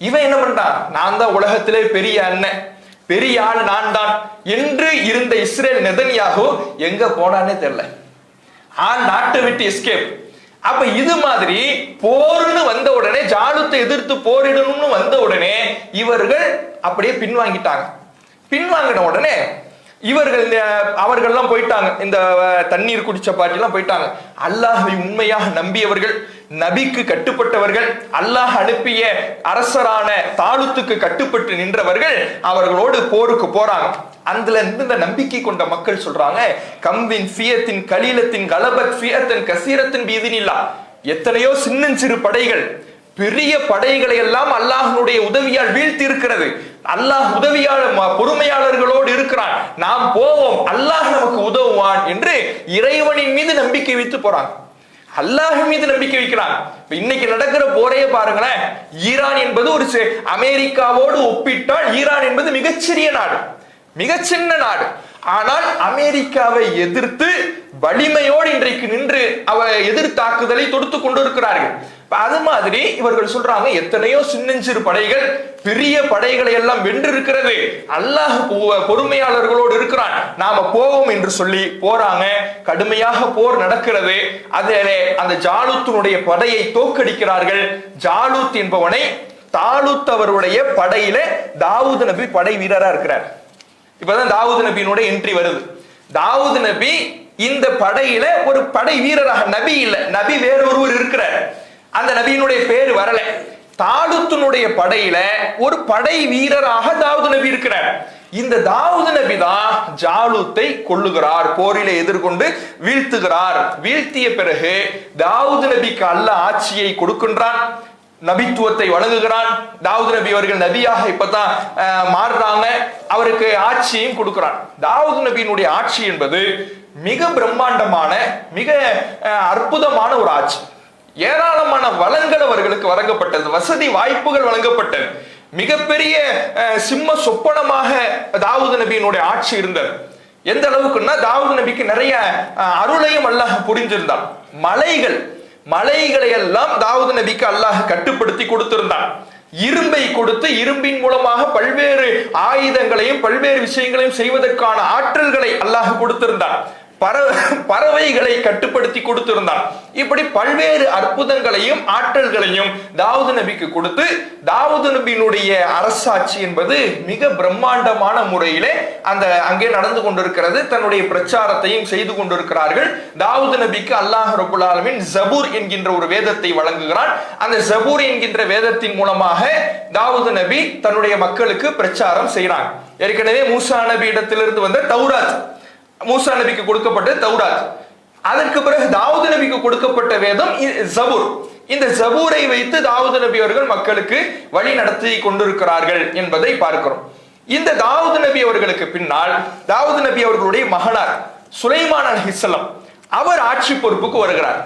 இவன் என்ன பண்றான், நான் தான் உலகத்திலே பெரிய அண்ணன், பெரிய ஆள் நான் தான் என்று இருந்த இஸ்ரேல் நெதன்யாகு எங்க போனானே தெரியல, ஆள் நாட்டை விட்டு எஸ்கேப். அப்ப இது மாதிரி போர்னு வந்த உடனே, ஜாலுத்தை எதிர்த்து போரிடணும்னு வந்த உடனே இவர்கள் அப்படியே பின்வாங்கிட்டாங்க. பின்வாங்கின உடனே அவர்கள்லாம் போயிட்டாங்க, இந்த தண்ணீர் குடிச்ச பாட்டிலாம் போயிட்டாங்க. அல்லாஹ்வை உண்மையாக நம்பியவர்கள், நபிக்கு கட்டுப்பட்டவர்கள், அல்லாஹ் அனுப்பிய அரசரான தாலுத்துக்கு கட்டுப்பட்டு நின்றவர்கள் அவர்களோடு போருக்கு போறாங்க. அதுல இருந்து இந்த நம்பிக்கை கொண்ட மக்கள் சொல்றாங்க, கம்வின் ஃபியத்தின் கலீலத்தின் கலபத் ஃபியத்தின் கசீரத்தின் பீதினில்லா, எத்தனையோ சின்னஞ்சிறு படைகள் பெரிய படைகளை எல்லாம் அல்லாஹ்வுடைய உதவியால் வீழ்த்தி இருக்கிறது. அல்லாஹ் உதவியாளர் பொறுமையாளர்களோடு இருக்கிறான், நாம் போவோம், அல்லாஹ் நமக்கு உதவுவான் என்று இறைவனின் மீது நம்பிக்கை வைத்து போறாங்க. அல்லாஹ் மீது நம்பிக்கை வைக்கிறாங்க. இன்னைக்கு நடக்கிற போரையே பாருங்களேன். ஈரான் என்பது ஒரு அமெரிக்காவோடு ஒப்பிட்டால் ஈரான் என்பது மிகச்சிறிய நாடு, மிக சின்ன நாடு. ஆனால் அமெரிக்காவை எதிர்த்து வலிமையோடு இன்றைக்கு நின்று எதிர் தாக்குதலை தொடுத்து கொண்டிருக்கிறார்கள். அது மாதிரி இவர்கள் சொல்றாங்க, எத்தனையோ சின்னஞ்சிறு படைகள் பெரிய படைகளை எல்லாம் வென்றிருக்கிறது, அல்லாஹ் பொறுமையாளர்களோடு இருக்கிறான், நாம போவோம் என்று சொல்லி போறாங்க. கடுமையாக போர் நடக்கிறது. அதிலே அந்த ஜாலுத்தினுடைய படையை தோற்கடிக்கிறார்கள். ஜாலுத் என்பவனை தாலுத் அவருடைய படையில தாவூத் நபி படை வீரரா இருக்கிறார். இப்பதான் தாவூது நபியினுடைய என்ட்ரி வருது. தாவூது நபி இந்த படையில ஒரு படை வீரராக, நபி இல்ல, நபி வேற ஒருவர் இருக்கிறார், அந்த நபியினுடைய பேர் வரல. தாலூத்தினுடைய படையில ஒரு படை வீரராக தாவூது நபி இருக்கிறார். இந்த தாவூது நபி தான் ஜாலூத்தை கொல்லுகிறார், போரிலே எதிர்கொண்டு வீழ்த்துகிறார். வீழ்த்திய பிறகு தாவூது நபிக்கு அல்லாஹ் ஆட்சியை கொடுக்கின்றான், நபித்துவத்தை வழங்குகிறான். தாவூது நபி அவர்கள் நபியாக இப்பதான் மாறுறாங்க, அவருக்கு ஆட்சியையும் கொடுக்கிறான். தாவூது நபியினுடைய ஆட்சி என்பது மிக பிரம்மாண்டமான, மிக அற்புதமான ஒரு ஆட்சி. ஏராளமான வளங்கள் அவர்களுக்கு வழங்கப்பட்டது, வசதி வாய்ப்புகள் வழங்கப்பட்டது. மிகப்பெரிய சிம்ம சொப்பனமாக தாவூது நபியினுடைய ஆட்சி இருந்தது. எந்த அளவுக்குன்னா தாவூது நபிக்கு நிறைய அருளையும் அல்லாஹ் புரிஞ்சிருந்தான். மலைகளை எல்லாம் தாவூது நபிக்கு அல்லாஹ் கட்டுப்படுத்தி கொடுத்திருந்தான். இரும்பை கொடுத்து இரும்பின் மூலமாக பல்வேறு ஆயுதங்களையும் பல்வேறு விஷயங்களையும் செய்வதற்கான ஆற்றல்களை அல்லாஹ் கொடுத்திருந்தான். பறவைகளை கட்டுப்படுத்தி கொடுத்திருந்தான். இப்படி பல்வேறு அற்புதங்களையும் ஆற்றல்களையும் தாவூது நபிக்கு கொடுத்து, தாவூது நபியினுடைய அரசாட்சி என்பது மிக பிரம்மாண்டமான முறையிலே அங்கே நடந்து கொண்டிருக்கிறது. தன்னுடைய பிரச்சாரத்தையும் செய்து கொண்டிருக்கிறார்கள். தாவூது நபிக்கு அல்லாஹ் ரப்புல் ஆலமீன் ஜபூர் என்கின்ற ஒரு வேதத்தை வழங்குகிறான். அந்த ஜபூர் என்கின்ற வேதத்தின் மூலமாக தாவூது நபி தன்னுடைய மக்களுக்கு பிரச்சாரம் செய்கிறாங்க. ஏற்கனவே மூசா நபி இடத்திலிருந்து வந்த தௌராத், மூசா நபிக்கு கொடுக்கப்பட்ட தௌராத், அதற்கு பிறகு தாவூது நபிக்கு கொடுக்கப்பட்ட வேதம் ஜபூர். இந்த ஜபூரை வைத்து தாவூது நபி அவர்கள் மக்களுக்கு வழி நடத்தி கொண்டிருக்கிறார்கள் என்பதை பார்க்கிறோம். இந்த தாவூது நபி அவர்களுக்கு பின்னால் தாவூது நபி அவர்களுடைய மகனார் சுலைமான் அலைஹிஸ்ஸலாம் அவர் ஆட்சி பொறுப்புக்கு வருகிறார்.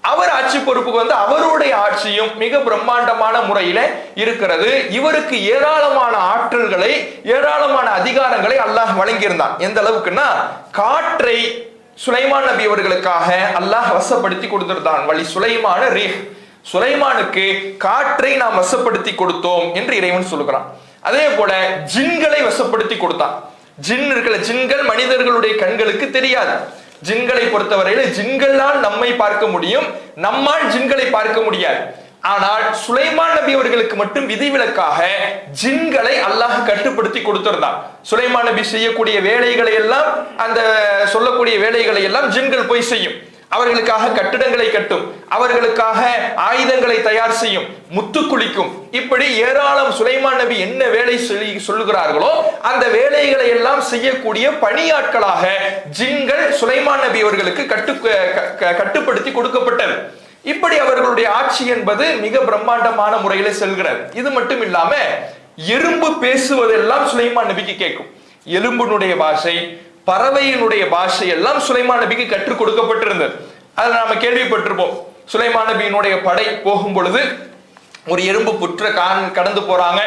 அவர் ஆட்சி பொறுப்புக்கு வந்து அவருடைய ஆட்சியும் மிக பிரம்மாண்டமான முறையில இருக்கிறது. இவருக்கு ஏராளமான ஆற்றல்களை, ஏராளமான அதிகாரங்களை அல்லாஹ் வழங்கியிருந்தான். எந்த அளவுக்குன்னா, காற்றை சுலைமான் நபி அவர்களுக்காக அல்லாஹ் வசப்படுத்தி கொடுத்திருந்தான். வழி சுலைமான ரீஹ், சுலைமானுக்கு காற்றை நாம் வசப்படுத்தி கொடுத்தோம் என்று இறைவன் சொல்லுகிறான். அதே போல ஜின்களை வசப்படுத்தி கொடுத்தான். ஜின்கள் மனிதர்களுடைய கண்களுக்கு தெரியாது. ஜின்களை பொறுத்தவரையில ஜின்களால் நம்மை பார்க்க முடியும், நம்மால் ஜின்களை பார்க்க முடியாது. ஆனால் சுலைமான் நபி அவர்களுக்கு மட்டும் விதிவிலக்காக ஜின்களை அல்லாஹ் கட்டுப்படுத்தி கொடுத்திருந்தான். சுலைமான் நபி செய்யக்கூடிய வேலைகளை எல்லாம், அந்த சொல்லக்கூடிய வேலைகளை எல்லாம் ஜின்கள் போய் செய்யும். அவர்களுக்காக கட்டிடங்களை கட்டும், அவர்களுக்காக ஆயுதங்களை தயார் செய்யும், முத்து குளிக்கும். இப்படி ஏராளம் சுலைமான் நபி என்ன வேலை சொல்லுகிறார்களோ அந்த வேலைகளை எல்லாம் செய்யக்கூடிய பணியாட்களாக ஜின்கள் சுலைமான் நபி அவர்களுக்கு கட்டுப்படுத்தி கொடுக்கப்பட்டது. இப்படி அவர்களுடைய ஆட்சி என்பது மிக பிரம்மாண்டமான முறையில செல்கிறது. இது மட்டும் இல்லாம எறும்பு பேசுவதெல்லாம் சுலைமான் நபிக்கு கேட்கும். எலும்பினுடைய பாஷை, பறவையினுடைய பாஷை எல்லாம் சுலைமான் நபிக்கு கற்றுக் கொடுக்கப்பட்டிருந்தது. அதை நாம கேள்விப்பட்டிருப்போம். சுலைமான் நபியினுடைய படை போகும் பொழுது ஒரு எறும்பு புற்ற கடந்து போறாங்க.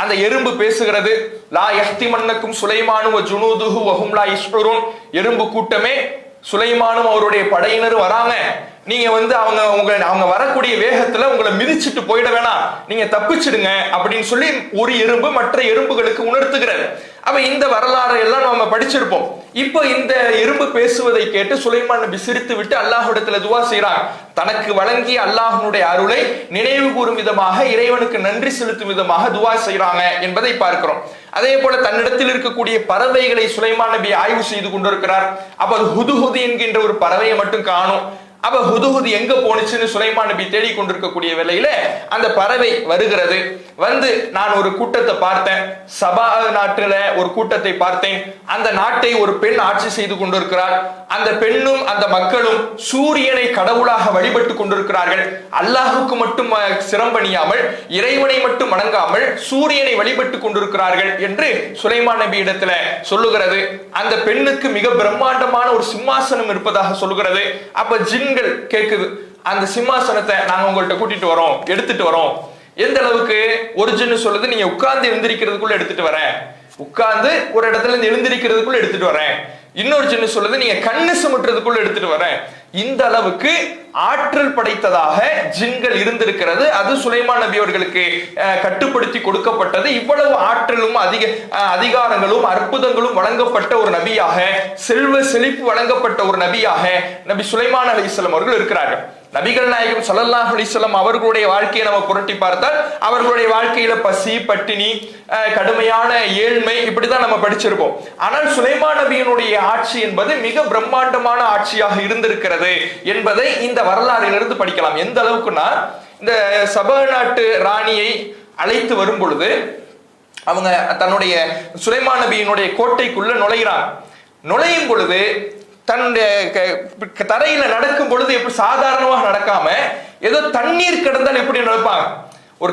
அந்த எறும்பு பேசுகிறது, லா யஹ்திமன்னக்கும் சுலைமானு வ ஜுனூதுஹு வ ஹும் லா யஷ்உரூன். எறும்பு கூட்டமே, சுலைமானும் அவருடைய படையினர் வராங்க, நீங்க வந்து அவங்க வரக்கூடிய வேகத்துல உங்களை மிதிச்சுட்டு போயிட வேணாம், நீங்க தப்பிச்சிடுங்க அப்படின்னு சொல்லி ஒரு எறும்பு மற்ற எறும்புகளுக்கு உணர்த்துகிறது. அப்ப இந்த வரலாறு எல்லாம் நம்ம படிச்சிருப்போம். இப்போ இந்த எறும்பு பேசுவதை கேட்டு சுலைமான் நபி சிரித்து விட்டு அல்லாஹ்விடத்துல துவா செய்றாங்க. தனக்கு வழங்கிய அல்லாஹ்வுடைய அருளை நினைவு கூறும் விதமாக, இறைவனுக்கு நன்றி செலுத்தும் விதமாக துவா செய்றாங்க என்பதை பார்க்கிறோம். அதே போல தன்னிடத்தில் இருக்கக்கூடிய பறவைகளை சுலைமான் நபி ஆய்வு செய்து கொண்டிருக்கிறார். அப்ப அது ஹுதுஹுது என்கின்ற ஒரு பறவையை மட்டும் காணும். அப்ப ஹுதுஹுது எங்க போனுச்சுன்னு சுலைமான் நபி தேடிக் கொண்டிருக்கக்கூடிய வேளையில அந்த பறவை வருகிறது. வந்து, நான் ஒரு கூட்டத்தை பார்த்தேன், சபா நாட்டுல ஒரு கூட்டத்தை பார்த்தேன். அந்த நாட்டை ஒரு பெண் ஆட்சி செய்து கொண்டிருக்கிறார். அந்த பெண்ணும் அந்த மக்களும் சூரியனை கடவுளாக வழிபட்டு கொண்டிருக்கிறார்கள். அல்லாஹுக்கு மட்டும் சிரம்பணியாமல், இறைவனை மட்டும் வணங்காமல் சூரியனை வழிபட்டு கொண்டிருக்கிறார்கள் என்று சுலைமான் நபி இடத்துல சொல்லுகிறது. அந்த பெண்ணுக்கு மிக பிரம்மாண்டமான ஒரு சிம்மாசனம் இருப்பதாக சொல்லுகிறது. அப்ப ஜின்கள் கேக்குது, அந்த சிம்மாசனத்தை நாங்க உங்கள்கிட்ட கூட்டிட்டு வரோம், எடுத்துட்டு வரோம். எந்த அளவுக்கு? ஒரு ஜின்னு சொல்லுது, நீங்க உட்கார்ந்து எழுந்திருக்கிறதுக்குள்ள எடுத்துட்டு வரேன், உட்கார்ந்து ஒரு இடத்துல இருந்து எழுந்திருக்கிறதுக்குள்ள எடுத்துட்டு வரேன். இன்னொரு ஜின்னு சொல்லுது, நீங்க கண்ணு சுமட்டுறதுக்குள்ள எடுத்துட்டு வரேன். இந்த அளவுக்கு ஆற்றல் படைத்ததாக ஜின்கள் இருந்திருக்கிறது. அது சுலைமான் நபி அவர்களுக்கு கட்டுப்படுத்தி கொடுக்கப்பட்டது. இவ்வளவு ஆற்றலும் அதிகாரங்களும் அற்புதங்களும் வழங்கப்பட்ட ஒரு நபியாக, செல்வ செழிப்பு வழங்கப்பட்ட ஒரு நபியாக நபி சுலைமான் அலைஹிஸ்ஸலாம் அவர்கள் இருக்கிறார்கள். நபிகள் நாயகம் ஸல்லல்லாஹு அலைஹி வஸல்லம் அவர்களுடைய வாழ்க்கையை நம்ம புரட்டி பார்த்தால் அவர்களுடைய வாழ்க்கையில பசி, பட்டினி, கடுமையான ஏழ்மை இப்படிதான் நம்ம படிச்சிருப்போம். ஆனால் சுலைமான் நபியினுடைய ஆட்சி என்பது மிக பிரம்மாண்டமான ஆட்சியாக இருந்திருக்கிறது என்பதை இந்த வரலாறிலிருந்து படிக்கலாம். எந்த அளவுக்குன்னா, இந்த சபா நாட்டு ராணியை அழைத்து வரும் பொழுது அவங்க தன்னுடைய சுலைமான் நபியினுடைய கோட்டைக்குள்ள நுழையும் பொழுது தன்னுடைய தரையில நடக்கும் பொழுது எப்படி சாதாரணமாக நடக்காம ஏதோ தண்ணீர் கிடந்தால் எப்படி நடப்பாங்க, ஒரு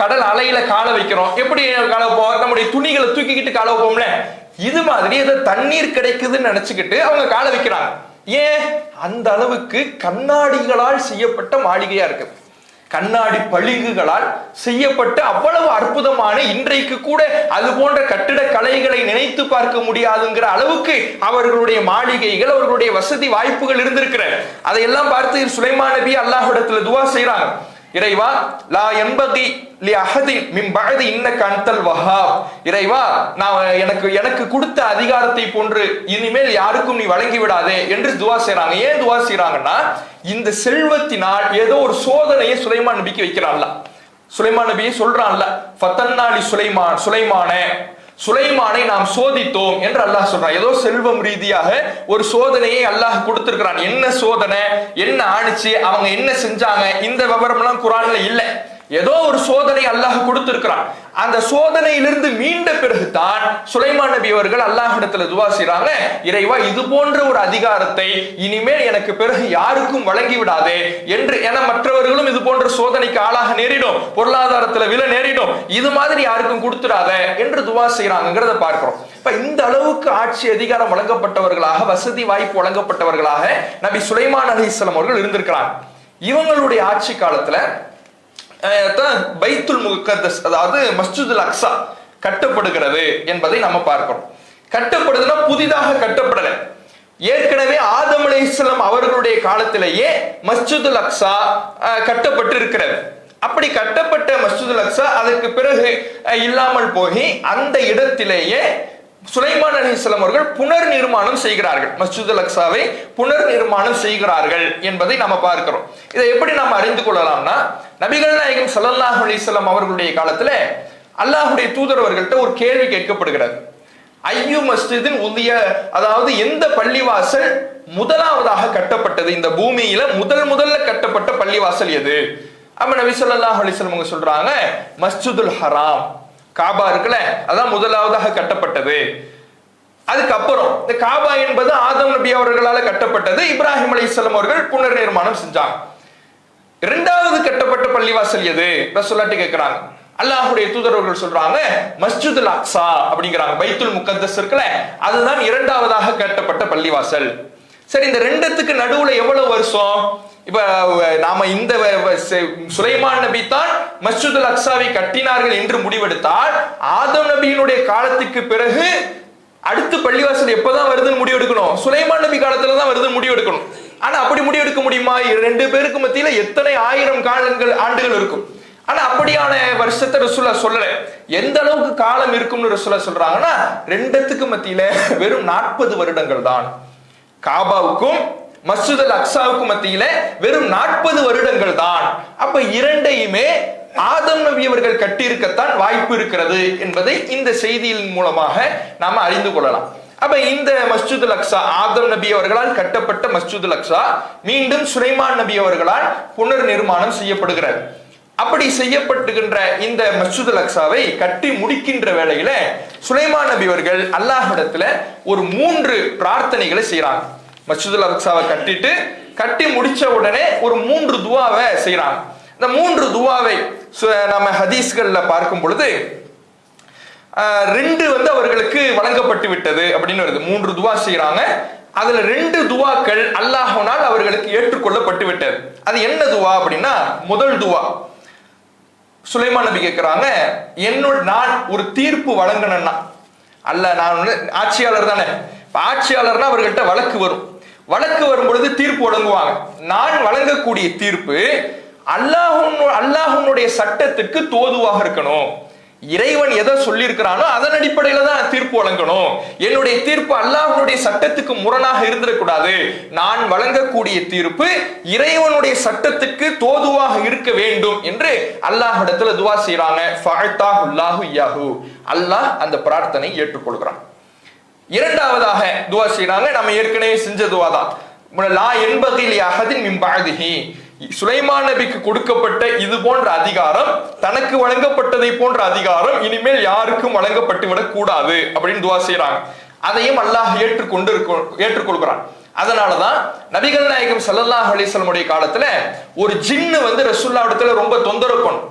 கடல் அலையில காலை வைக்கிறோம், எப்படி காலை வைப்போம், நம்முடைய துணிகளை தூக்கிக்கிட்டு காலை வைப்போம்ல, இது மாதிரி ஏதோ தண்ணீர் கிடைக்குதுன்னு நினைச்சுக்கிட்டு அவங்க காலை வைக்கிறாங்க. ஏன்? அந்த அளவுக்கு கண்ணாடிகளால் செய்யப்பட்ட மாளிகையா இருக்கு, கண்ணாடி பளிங்குகளால் செய்யப்பட்ட அவ்வளவு அற்புதமான, இன்றைக்கு கூட அது போன்ற கட்டிட கலைகளை நினைத்து பார்க்க முடியாதுங்கிற அளவுக்கு அவர்களுடைய மாளிகைகள், அவர்களுடைய வசதி வாய்ப்புகள் இருந்திருக்கிற. அதையெல்லாம் பார்த்து சுலைமான் நபி அல்லாஹ்விடத்துல துஆ செய்றாங்க. இறைவா, லா யன்பகி லி அஹதின் மின் பஅதி இன்னக அன்தல் வஹாப். இறைவா, நான் எனக்கு கொடுத்த அதிகாரத்தை போன்று இனிமேல் யாருக்கும் நீ வழங்கி விடாதே என்று துஆ செய்றாங்க. ஏன் துஆ செய்றாங்கன்னா, இந்த செல்வத்தினால் ஏதோ ஒரு சோதனையை சுலைமான் நபிக்கு வைக்கிறான்ல. சுலைமான் நபியை சொல்றான்ல, ஃபதன்னாலி சுலைமானை நாம் சோதித்தோம் என்று அல்லாஹ் சொல்றான். ஏதோ செல்வம் ரீதியாக ஒரு சோதனையை அல்லாஹ் கொடுத்திருக்கிறான். என்ன சோதனை, என்ன ஆணிச்சு, அவங்க என்ன செஞ்சாங்க, இந்த விவரம் எல்லாம் குர்ஆன்ல இல்ல. ஏதோ ஒரு சோதனை அல்லாஹ் கொடுத்திருக்கிறான். அந்த சோதனையிலிருந்து மீண்ட பிறகுதான் சுலைமான் நபி அவர்கள் அல்லாஹ்விடத்துல துஆ செய்றாங்க, இறைவா, இது போன்ற ஒரு அதிகாரத்தை இனிமேல் எனக்கு பிறகு யாருக்கும் வழங்கி விடாதே என்று. என மற்றவர்களும் இது போன்ற சோதனைக்கு ஆளாக நேரிடும், பொருளாதாரத்துல விலை நேரிடும், இது மாதிரி யாருக்கும் கொடுத்துடாத என்று துஆ செய்றாங்கிறத பார்க்கிறோம். இப்ப இந்த அளவுக்கு ஆட்சி அதிகாரம் வழங்கப்பட்டவர்களாக, வசதி வாய்ப்பு வழங்கப்பட்டவர்களாக நபி சுலைமான் அலைஹிஸ்ஸலாம் அவர்கள் இருந்திருக்கிறாங்க. இவங்களுடைய ஆட்சி காலத்துல பைத்துல் முகத்தஸ், அதாவது மஸ்ஜிதுல் அக்ஸா கட்டப்படுகிறது என்பதை நம்ம பார்க்கிறோம். கட்டப்படுதுன்னா புதிதாக கட்டப்படல, ஏற்கனவே ஆதம் அலைஹிஸ்ஸலாம் அவர்களுடைய காலத்திலேயே மஸ்ஜிதுல் அக்ஸா கட்டப்பட்டு இருக்கிறது. அப்படி கட்டப்பட்ட மஸ்ஜிதுல் அக்ஸா அதற்கு பிறகு இல்லாமல் போய் அந்த இடத்திலேயே சுலைமான் அலைஹிஸ்ஸலாம் அவர்கள் புனர் நிர்மாணம் செய்கிறார்கள், மஸ்ஜிதுல் அக்ஸாவை புனர் நிர்மாணம் செய்கிறார்கள் என்பதை நம்ம பார்க்கிறோம். இதை எப்படி நம்ம அறிந்து கொள்ளலாம்னா, நபிகள் நாயகம் ஸல்லல்லாஹு அலைஹி வஸல்லம் அவர்களுடைய காலத்துல அல்லாஹ்வுடைய தூதரவர்கள்ட்ட ஒரு கேள்வி கேட்கப்படுகிறது. ஐயு மஸ்ஜிதின் உதிய, அதாவது எந்த பள்ளிவாசல் முதலாவதாக கட்டப்பட்டது, இந்த பூமியில முதல்ல கட்டப்பட்ட பள்ளிவாசல் எது? அப்ப நபி ஸல்லல்லாஹு அலைஹி வஸல்லம் அவங்க சொல்றாங்க, மஸ்ஜிதுல் ஹராம், காபா இருக்குல்ல, அதான் முதலாவதாக கட்டப்பட்டது. அதுக்கப்புறம் இந்த காபா என்பது ஆதம் நபி அவர்களால் கட்டப்பட்டது, இப்ராஹிம் அலைஹிஸ்ஸலாம் அவர்கள் புனர் நிர்மாணம் செஞ்சாங்க. இரண்டாவது கட்டப்பட்ட பள்ளிவாசல் எது ரசூலுல்லாஹ் கேக்குறாங்க. அல்லாஹ்வுடைய தூதரவர்கள் சொல்றாங்க, மஸ்ஜிதுல் அக்ஸா அப்படிங்கிறாங்க, பைத்துல் முகத்தஸ் இருக்குல்ல, அதுதான் இரண்டாவதாக கட்டப்பட்ட பள்ளிவாசல். சரி, இந்த ரெண்டுத்துக்கு நடுவுல எவ்வளவு வருஷம்? இப்ப நாம இந்த சுலைமான் நபி தான் மஸ்ஜிதுல் அக்ஸாவை கட்டினார்கள் என்று முடிவெடுத்தால், ஆதம் நபியினுடைய காலத்துக்கு பிறகு அடுத்து பள்ளிவாசல் எப்பதான் வருதுன்னு முடிவெடுக்கணும், சுலைமான் நபி காலத்துல தான் வருதுன்னு முடிவெடுக்கணும். ஆனா அப்படி முடிவெடுக்க முடியுமா? ரெண்டு பேருக்கு மத்தியில எத்தனை ஆயிரம் ஆண்டுகள் இருக்கும். ஆனா அப்படியான வருஷத்தை ரசூலுல்லாஹ் சொல்லல. எந்த அளவுக்கு காலம் இருக்கும்னு ரசூலுல்லாஹ் சொல்றாங்கன்னா, ரெண்டுத்துக்கு மத்தியில வெறும் 40 வருடங்கள் தான். காபாவுக்கும் மஸ்ஜிதுல் அக்ஸாவுக்கும் மத்தியில வெறும் 40 வருடங்கள் தான். அப்ப இரண்டையுமே ஆதம் நபி அவர்கள் கட்டியிருக்கத்தான் வாய்ப்பு இருக்கிறது என்பதை இந்த செய்தியின் மூலமாக நாம அறிந்து கொள்ளலாம். அப்ப இந்த மஸ்ஜிதுல் அக்ஸா, ஆதம் நபி அவர்களால் கட்டப்பட்ட மஸ்ஜிதுல் அக்ஸா மீண்டும் சுலைமான் நபி அவர்களால் புனர் நிர்மாணம் செய்யப்படுகிறது. அப்படி செய்யப்பட்டுகின்ற இந்த மஸ்ஜிதுல் அக்ஸாவை கட்டி முடிக்கின்ற வேளையில சுலைமான் நபி அவர்கள் அல்லாஹ்விடத்துல ஒரு 3 பிரார்த்தனைகளை செய்யறாங்க. மஸ்ஜிதுல் அக்ஸாவை கட்டி முடிச்ச உடனே ஒரு 3 துஆவை செய்யறாங்க. இந்த 3 துஆவை நம்ம ஹதீஸ்கள்ல பார்க்கும் பொழுது 2 அவர்களுக்கு வழங்கப்பட்டு விட்டது அப்படின்னு வருது. 3 துஆ செய்யறாங்க. அதுல 2 துஆக்கள் அல்லாஹ்வினால் அவர்களுக்கு ஏற்றுக்கொள்ளப்பட்டு விட்டது. அது என்ன துஆ அப்படின்னா, முதல் துஆ சுலைமான் நபி கேட்கிறாங்க, நான் ஒரு தீர்ப்பு வழங்கணும்னா, அல்ல நான் ஆட்சியாளர் தானே, ஆட்சியாளர்னா அவர்கள்ட்ட வழக்கு வரும் பொழுது தீர்ப்பு வழங்குவாங்க. நான் வழங்கக்கூடிய தீர்ப்பு அல்லாஹ்வுடைய சட்டத்திற்கு தோதுவாக இருக்கணும். இறைவன் எதை சொல்லி இருக்கிறானோ அதன் அடிப்படையில தான் தீர்ப்பு வழங்கணும். என்னுடைய தீர்ப்பு அல்லாஹ்வுடைய சட்டத்துக்கு முரணாக இருந்திடக்கூடாது. நான் வழங்கக்கூடிய தீர்ப்பு இறைவனுடைய சட்டத்துக்கு தோதுவாக இருக்க வேண்டும் என்று அல்லாஹ்விடத்துல துவா செய்யறாங்க. ஃபஅத்தாஹுல்லாஹு இய்யாஹு, அல்லாஹ் அந்த பிரார்த்தனை ஏற்றுக்கொள்கிறான். இரண்டாவதாக துவா செய்யறாங்க, நம்ம ஏற்கனவே செஞ்ச துவா தான். லா யன்பகி லி அஹதின் மின் பஅதிஹி, சுலைமான் நபிக்கு கொடுக்கப்பட்ட இது போன்ற அதிகாரம், தனக்கு வழங்கப்பட்டதை போன்ற அதிகாரம் இனிமேல் யாருக்கும் வழங்கப்பட்டுவிடக் கூடாது அப்படின்னு துவா செய்யறாங்க. அதையும் அல்லாஹ் ஏற்றுக்கொள்கிறான். அதனாலதான் நபிகள் நாயகம் ஸல்லல்லாஹு அலைஹி வஸல்லம் காலத்துல ஒரு ஜின்னு வந்து ரசூலுல்லாஹ்விடத்துல ரொம்ப தொந்தரவு பண்ணும்.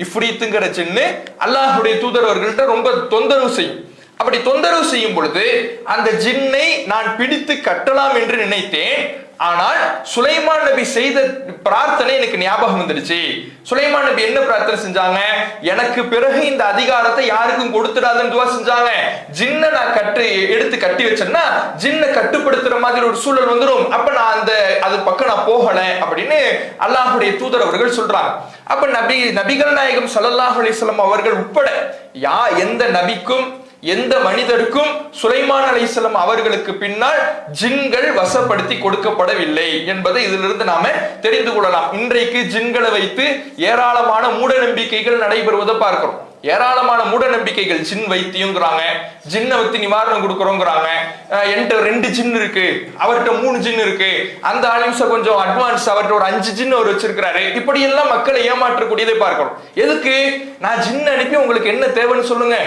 இஃப்ரீத்துங்கிற ஜின்னு அல்லாஹ்வுடைய தூதரவர்கள்ட்ட ரொம்ப தொந்தரவு செய்யும். அப்படி தொந்தரவு செய்யும் பொழுது அந்த ஜின்னை நான் பிடித்து கட்டலாம் என்று நினைத்தேன். ஆனால் சுலைமான் நபி செய்த பிரார்த்தனை எனக்கு ஞாபகம் வந்துடுச்சு. சுலைமான் நபி என்ன பிரார்த்தனை செஞ்சாங்க? எனக்கு பிறகு இந்த அதிகாரத்தை யாருக்கும் கொடுத்துடாதுன்னு துவா செஞ்சாங்க. ஜின்னை நான் எடுத்து கட்டி வச்சேன்னா ஜின்னை கட்டுப்படுத்துற மாதிரி ஒரு சூழல் வந்துடும். அப்ப நான் அது பக்கம் நான் போகல அப்படின்னு அல்லாஹ்வுடைய தூதர் அவர்கள் சொல்றாங்க. அப்ப நபிகள் நாயகம் ஸல்லல்லாஹு அலைஹி வஸல்லம் அவர்கள் உட்பட எந்த நபிக்கும் எந்த மனிதருக்கும் சுலைமான் அலைஹிஸ்ஸலாம் அவர்களுக்கு பின்னால் ஜின்கள் வசப்படுத்தி கொடுக்கப்படவில்லை என்பதை இதிலிருந்து நாம தெரிந்து கொள்ளலாம். இன்றைக்கு ஜின்களை வைத்து ஏராளமான மூட நம்பிக்கைகள் நடைபெறுவதை பார்க்கிறோம். ஏராளமான மூட நம்பிக்கைகள், ஜின் வைத்தியங்கிறாங்க, ஜின்னை வச்சு நிவாரணம் கொடுக்கறோங்கிறாங்க. என்கிட்ட 2 ஜின் இருக்கு, அவர்கிட்ட 3 ஜின் இருக்கு, அந்த ஆலிம்ஸ கொஞ்சம் அட்வான்ஸ், அவர்கிட்ட ஒரு 5 ஜின் அவர் வச்சிருக்கிறாரு. இப்படி எல்லாம் மக்களை ஏமாற்றக்கூடியதை பார்க்கிறோம். எதுக்கு? நான் ஜின் அனுப்பி உங்களுக்கு என்ன தேவைன்னு சொல்லுங்க,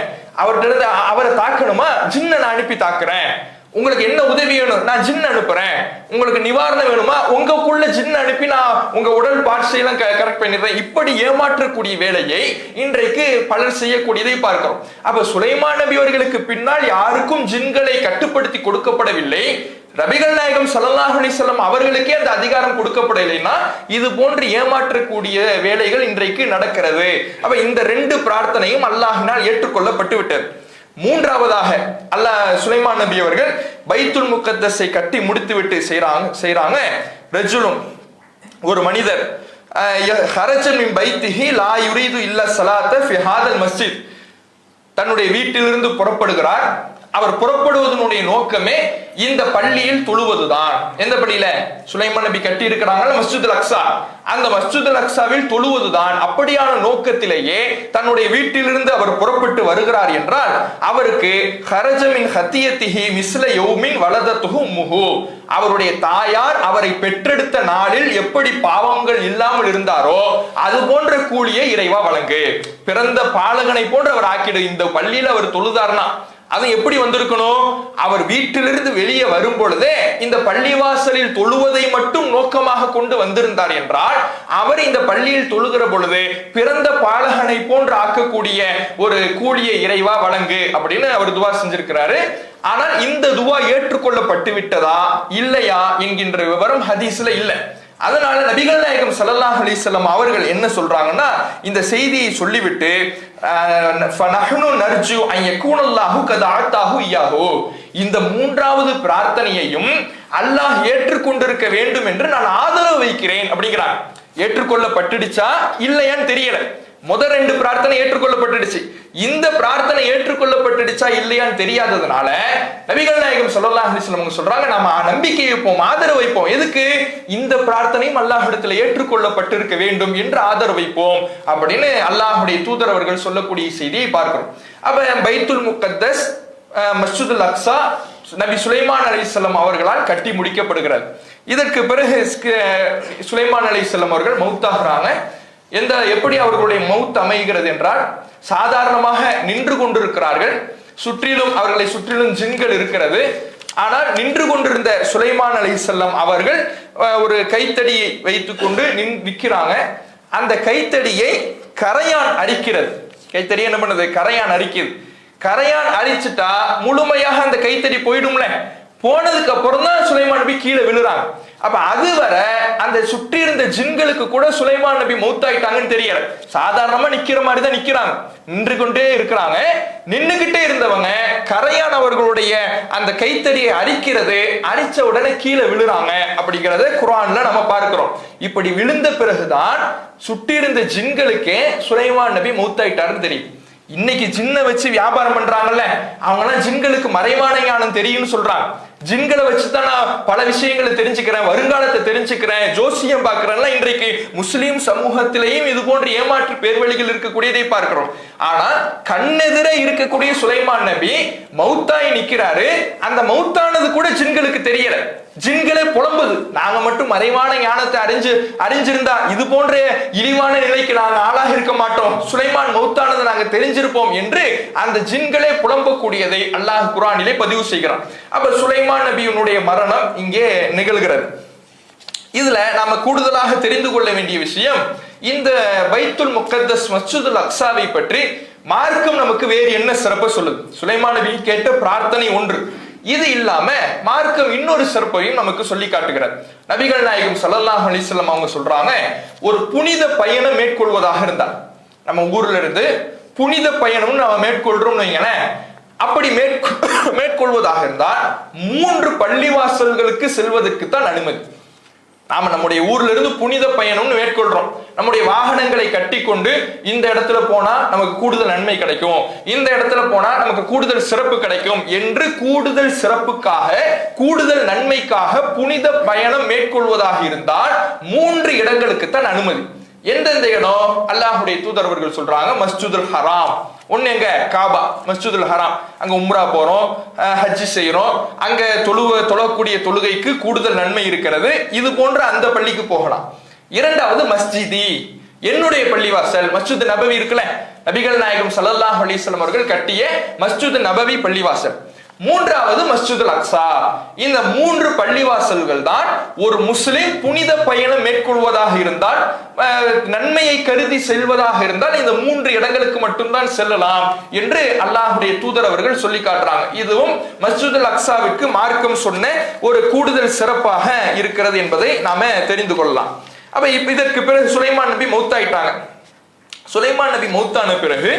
அவர்கிட்ட அவரை தாக்கணுமா, ஜின்னை நான் அனுப்பி தாக்குறேன். உங்களுக்கு என்ன உதவி வேணும், நான் ஜின் அனுப்புறேன். உங்களுக்கு நிவாரணம் வேணுமா, உங்களுக்குள்ள ஜின் அனுப்பி நான் உங்க உடல் பார்ட்ஸ் எல்லாம் கரெக்ட் பண்ணிடுறேன். இப்படி ஏமாற்றக்கூடிய வேலையை இன்றைக்கு பலர் செய்யக்கூடியதை பார்க்கிறோம். அப்ப சுலைமான் நபி அவர்களுக்கு பின்னால் யாருக்கும் ஜின்களை கட்டுப்படுத்தி கொடுக்கப்படவில்லை. நபிகள் நாயகம் ஸல்லல்லாஹு அலைஹி வஸல்லம் அவர்களுக்கே அந்த அதிகாரம் கொடுக்கப்படலைன்னா இது போன்று ஏமாற்றக்கூடிய வேலைகள் இன்றைக்கு நடக்கிறது. அப்ப இந்த 2 பிரார்த்தனையும் அல்லாஹ்வினால் ஏற்றுக்கொள்ளப்பட்டு விட்டது. மூன்றாவதாக சுலைமான் நபி அவர்கள் பைத்துல் முகத்தஸை கட்டி முடித்து விட்டு செய்றாங்க. ரஜுலும், ஒரு மனிதர், ஹரஜ மின் பைத்திஹி லா யுரீது இல்லா ஸலாத ஃபி ஹாதல் மஸ்ஜித், தன்னுடைய வீட்டிலிருந்து புறப்படுகிறார். அவர் புறப்படுவதனுடைய நோக்கமே இந்த பள்ளியில் தொழுவதுதான். எந்த பள்ளியில? சுலைமான் நபி கட்டி இருக்கிறாங்க மஸ்ஜிதுல் அக்ஸா, அந்த மஸ்ஜிதுல் அக்ஸாவில் தொழுவதுதான். அப்படியான நோக்கத்திலேயே தன்னுடைய வீட்டிலிருந்து அவர் புறப்பட்டு வருகிறார் என்றால் அவருக்கு ஹரஜ மின் ஹத்தியத்திஹி மிஸ்ல யௌமின் வலதத்துஹு உம்முஹு, அவருடைய தாயார் அவரை பெற்றெடுத்த நாளில் எப்படி பாவங்கள் இல்லாமல் இருந்தாரோ அது போன்ற கூலியை இறைவா வழங்கு. பிறந்த பாலகனை போன்று அவர் ஆக்கிடு. இந்த பள்ளியில் அவர் தொழுதார்னா அது எப்படி வந்திருக்கணும்? அவர் வீட்டிலிருந்து வெளியே வரும் பொழுதே இந்த பள்ளிவாசலில் தொழுவதை மட்டும் நோக்கமாக கொண்டு வந்திருந்தார் என்றால் அவர் இந்த பள்ளியில் தொழுகிற பொழுது பிறந்த பாலகனை போன்று ஆக்கக்கூடிய ஒரு கூலியை இறைவா வழங்கு அப்படின்னு அவர் துவா செஞ்சிருக்கிறாரு. ஆனால் இந்த துவா ஏற்றுக்கொள்ளப்பட்டு விட்டதா இல்லையா என்கின்ற விவரம் ஹதீஸ்ல இல்லை. அதனால நபிகள் நாயகம் ஸல்லல்லாஹு அலைஹி வஸல்லம் அவர்கள் என்ன சொல்றாங்கன்னா, இந்த செய்தியை சொல்லிவிட்டு ஃபனஹ்னு நர்ஜு அன் யகூனல்லாஹு கத் ஆத்தாஹு இய்யாஹு, இந்த மூன்றாவது பிரார்த்தனையையும் அல்லாஹ் ஏற்றுக்கொண்டிருக்க வேண்டும் என்று நான் ஆதரவு வைக்கிறேன் அப்படிங்கிறாங்க. ஏற்றுக்கொள்ளப்பட்டுடுச்சா இல்லையான்னு தெரியல. முதல் 2 பிரார்த்தனை ஏற்றுக்கொள்ளப்பட்டுடுச்சு. இந்த பிரார்த்தனை ஏற்றுக்கொள்ளப்பட்டுடுச்சா இல்லையான்னு தெரியாததுனால நபிகள் நாயகம் ஸல்லல்லாஹு அலைஹி வஸல்லம் சொல்றாங்க, நாம நம்பிக்கை வைப்போம், ஆதரவு வைப்போம். எதுக்கு? இந்த பிரார்த்தனையும் அல்லாஹ்விடத்தில் ஏற்றுக்கொள்ளப்பட்டிருக்க வேண்டும் என்று ஆதரவு வைப்போம் அப்படின்னு அல்லாஹ்வுடைய தூதர் அவர்கள் சொல்லக்கூடிய செய்தியை பார்க்கிறோம். அப்ப பைத்துல் முகத்தஸ், மஸ்ஜிதுல் அக்ஸா நபி சுலைமான் அலைஹிஸ்ஸலாம் அவர்களால் கட்டி முடிக்கப்படுகிறது. இதற்கு பிறகு சுலைமான் அலைஹிஸ்ஸலாம் அவர்கள் மௌத்தாகிறாங்க. எப்படி அவர்களுடைய மௌத் அமைகிறது என்றால், சாதாரணமாக நின்று கொண்டிருக்கிறார்கள். அவர்களை சுற்றிலும் ஜின்கள் இருக்கிறது. ஆனால் நின்று கொண்டிருந்த சுலைமான் அலைஹிஸ்ஸலாம் அவர்கள் ஒரு கைத்தடியை வைத்துக் கொண்டு நிற்கிறாங்க. அந்த கைத்தடியை கரையான் அரிக்கிறது. கைத்தடி என்ன பண்ணுது? கரையான் அரிக்குது. கரையான் அரிச்சுட்டா முழுமையாக அந்த கைத்தடி போயிடும்ல. போனதுக்கு அப்புறம் தான் சுலைமான் நபி கீழே விழுறாங்க. அப்ப அதுவரை அந்த சுற்றி இருந்த ஜின்களுக்கு கூட சுலைமான் நபி மௌத்தாயிட்டாங்கன்னு தெரியல. சாதாரணமா நிக்கிற மாதிரி தான் நிக்கிறாங்க, நின்று கொண்டே இருக்கிறாங்க. நின்னுகிட்டே இருந்தவங்க கரையான் அவர்களுடைய அந்த கைத்தடியை அரிக்கிறது, அரிச்ச உடனே கீழே விழுறாங்க அப்படிங்கறத குர்ஆன்ல நம்ம பார்க்கிறோம். இப்படி விழுந்த பிறகுதான் சுற்றி இருந்த ஜின்களுக்கே சுலைமான் நபி மௌத்தாயிட்டாருன்னு தெரியும். இன்னைக்கு ஜின்னை வச்சு வியாபாரம் பண்றாங்கல்ல, அவங்கெல்லாம் ஜின்களுக்கு மறைவான ஞானம் தெரியும்னு சொல்றாங்க. ஜின்களை வச்சுதான் நான் பல விஷயங்களை தெரிஞ்சுக்கிறேன், வருங்காலத்தை தெரிஞ்சுக்கிறேன், ஜோசியம் பார்க்கிறேன். இன்றைக்கு முஸ்லீம் சமூகத்திலேயும் இது போன்ற ஏமாற்று பேர்வழிகள் இருக்கக்கூடியதை பார்க்கிறோம். ஆனா கண்ணெதிர இருக்கக்கூடிய சுலைமான் நபி மௌத்தாய் நிக்கிறாரு. அந்த மௌத்தானது கூட ஜின்களுக்கு தெரியல. ஜின்களே புலம்புது, நாங்க மட்டும் மறைவான ஞானத்தை அறிஞ்சிருந்தா இது போன்ற இழிவான நிலைக்கு நாங்க ஆளாக இருக்க மாட்டோம், சுலைமான் மௌத்தானதை நாங்க தெரிஞ்சிருப்போம் என்று அந்த ஜின்களே புலம்பக்கூடியதை அல்லாஹ் குர்ஆனிலே பதிவு செய்கிறான். அப்ப சுலைமான் நபியினுடைய மரணம் இங்கே நிகழ்கிறது. இதுல நாம கூடுதலாக தெரிந்து கொள்ள வேண்டிய விஷயம், இந்த பைத்துல் முகத்தஸ் மஸ்ஜிதுல் அக்ஸாவை பற்றி மார்க்கம் நமக்கு வேறு என்ன சிறப்பு சொல்லுது? சுலைமான் நபி கேட்ட பிரார்த்தனை ஒன்று, இது இல்லாம மார்க்கம் இன்னொரு சிறப்பையும் நமக்கு சொல்லி காட்டுகிறார். நபிகள் நாயகம் ஸல்லல்லாஹு அலைஹி வஸல்லம் அவங்க சொல்றாங்க, ஒரு புனித பயணம் மேற்கொள்வதாக இருந்தா, நம்ம ஊர்ல இருந்து புனித பயணம் நம்ம மேற்கொள்றோம்னு வைங்களேன், அப்படி மேற்கொள்வதாக இருந்தால் 3 பள்ளிவாசல்களுக்கு செல்வதற்கு தான் அனுமதி. நாம நம்முடைய ஊர்ல இருந்து புனித பயணம்னு மேற்கொள்றோம், நம்முடைய வாகனங்களை கட்டி கொண்டு இந்த இடத்துல போனா நமக்கு கூடுதல் நன்மை கிடைக்கும், இந்த இடத்துல போனா நமக்கு கூடுதல் சிறப்பு கிடைக்கும் என்று கூடுதல் சிறப்புக்காக கூடுதல் நன்மைக்காக புனித பயணம் மேற்கொள்வதாக இருந்தால் 3 இடங்களுக்கு தான் அனுமதி. எந்தெந்த இடம்? அல்லாஹ்வுடைய தூதர் அவர்கள் சொல்றாங்க, மஸ்ஜிதுல் ஹராம். ஒண்ணு எங்க? காபா, மஸ்ஜிதுல் ஹராம். அங்க உம்ரா போறோம், ஹஜ் செய்யறோம், அங்க தொழக்கூடிய தொழுகைக்கு கூடுதல் நன்மை இருக்கிறது. இது போன்ற அந்த பள்ளிக்கு போகலாம். இரண்டாவது மஸ்ஜிதி, என்னுடைய பள்ளிவாசல், மஸ்ஜித் நபவி இருக்குல்ல, நபிகள் நாயகம் ஸல்லல்லாஹு அலைஹி வஸல்லம் அவர்கள் கட்டிய மஸ்ஜித் நபவி பள்ளிவாசல். மூன்றாவது மஸ்ஜிதுல் அக்ஸா. இந்த 3 பள்ளிவாசல்கள் தான் ஒரு முஸ்லிம் புனித பயணம் மேற்கொள்வதாக இருந்தால், நன்மையை கருதி செல்வதாக இருந்தால் இந்த 3 இடங்களுக்கு மட்டும்தான் செல்லலாம் என்று அல்லாஹ்வுடைய தூதர் அவர்கள் சொல்லி காட்டுறாங்க. இதுவும் மஸ்ஜிதுல் அக்ஸாவிற்கு மார்க்கம் சொன்ன ஒரு கூடுதல் சிறப்பாக இருக்கிறது என்பதை நாம தெரிந்து கொள்ளலாம். அப்ப இதற்கு பிறகு சுலைமான் நபி மௌத்தாயிட்டாங்க. சுலைமான் நபி மௌத்தான பிறகு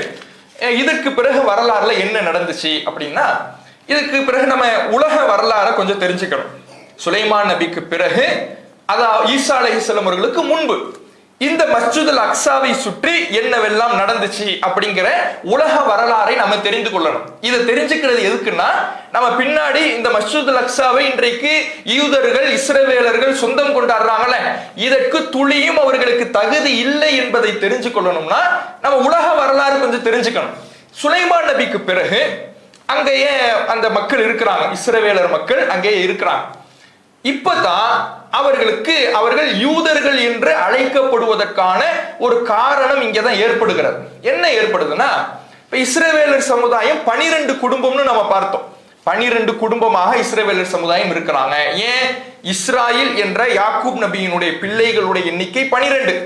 இதற்கு பிறகு வரலாறுல என்ன நடந்துச்சு அப்படின்னா, இதுக்கு பிறகு நம்ம உலக வரலாறை கொஞ்சம் தெரிஞ்சுக்கணும். சுலைமான் நபிக்கு பிறகு, அதாவது ஈசா அலைஹிஸ்ஸலாம் அவர்களுக்கு முன்பு இந்த மஸ்ஜிதுல் அக்ஸாவை சுற்றி என்னவெல்லாம் நடந்துச்சு அப்படிங்கிற உலக வரலாறை நம்ம தெரிந்து கொள்ளணும். இதை தெரிஞ்சுக்கிறது எதுக்குன்னா, நம்ம பின்னாடி இந்த மஸ்ஜிதுல் அக்ஸாவை இன்றைக்கு யூதர்கள் இஸ்ரவேலர்கள் சொந்தம் கொண்டாடுறாங்கல்ல, இதற்கு துளியும் அவர்களுக்கு தகுதி இல்லை என்பதை தெரிஞ்சு கொள்ளணும்னா நம்ம உலக வரலாறு கொஞ்சம் தெரிஞ்சுக்கணும். சுலைமான் நபிக்கு பிறகு அங்கேயே அந்த மக்கள் இருக்கிறாங்க, இஸ்ரவேலர் மக்கள் அங்கேயே இருக்கிறாங்க. இப்பதான் அவர்கள் யூதர்கள் என்று அழைக்கப்படுவதற்கான ஒரு காரணம் இங்கதான் ஏற்படுகிறது. என்ன ஏற்படுதுன்னா, இப்ப இஸ்ரவேலர் சமுதாயம் 12 குடும்பம்னு நம்ம பார்த்தோம். 12 குடும்பமாக இஸ்ரவேலர் சமுதாயம் இருக்கிறாங்க. ஏன்? இஸ்ராயில் என்ற யாக்கூப் நபியினுடைய பிள்ளைகளுடைய எண்ணிக்கை 12.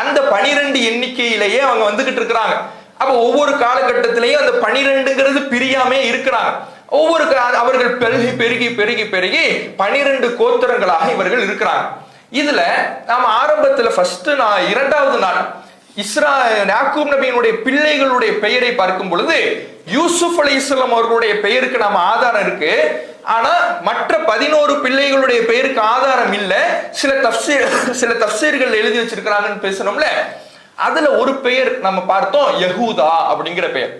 அந்த 12 எண்ணிக்கையிலேயே அவங்க வந்துகிட்டு இருக்கிறாங்க. அப்ப ஒவ்வொரு காலகட்டத்திலையும் அந்த 12ங்கிறது பிரியாமே இருக்கிறாங்க. ஒவ்வொரு அவர்கள் பெருகி பெருகி பெருகி பெருகி 12 கோத்திரங்களாக இவர்கள் இருக்கிறாங்க. இதுல நாம ஆரம்பத்துல இரண்டாவது நாள் யாக்கூப் நபியினுடைய பிள்ளைகளுடைய பெயரை பார்க்கும் பொழுது யூசுப் அலைஹிஸ்ஸலாம் அவர்களுடைய பெயருக்கு நாம ஆதாரம் இருக்கு. ஆனா மற்ற 11 பிள்ளைகளுடைய பெயருக்கு ஆதாரம் இல்ல. சில தஃசீர்கள் எழுதி வச்சிருக்கிறாங்கன்னு பேசணும்ல, அதுல ஒரு பெயர் நம்ம பார்த்தோம், யஹூதா அப்படிங்கிற பெயர்.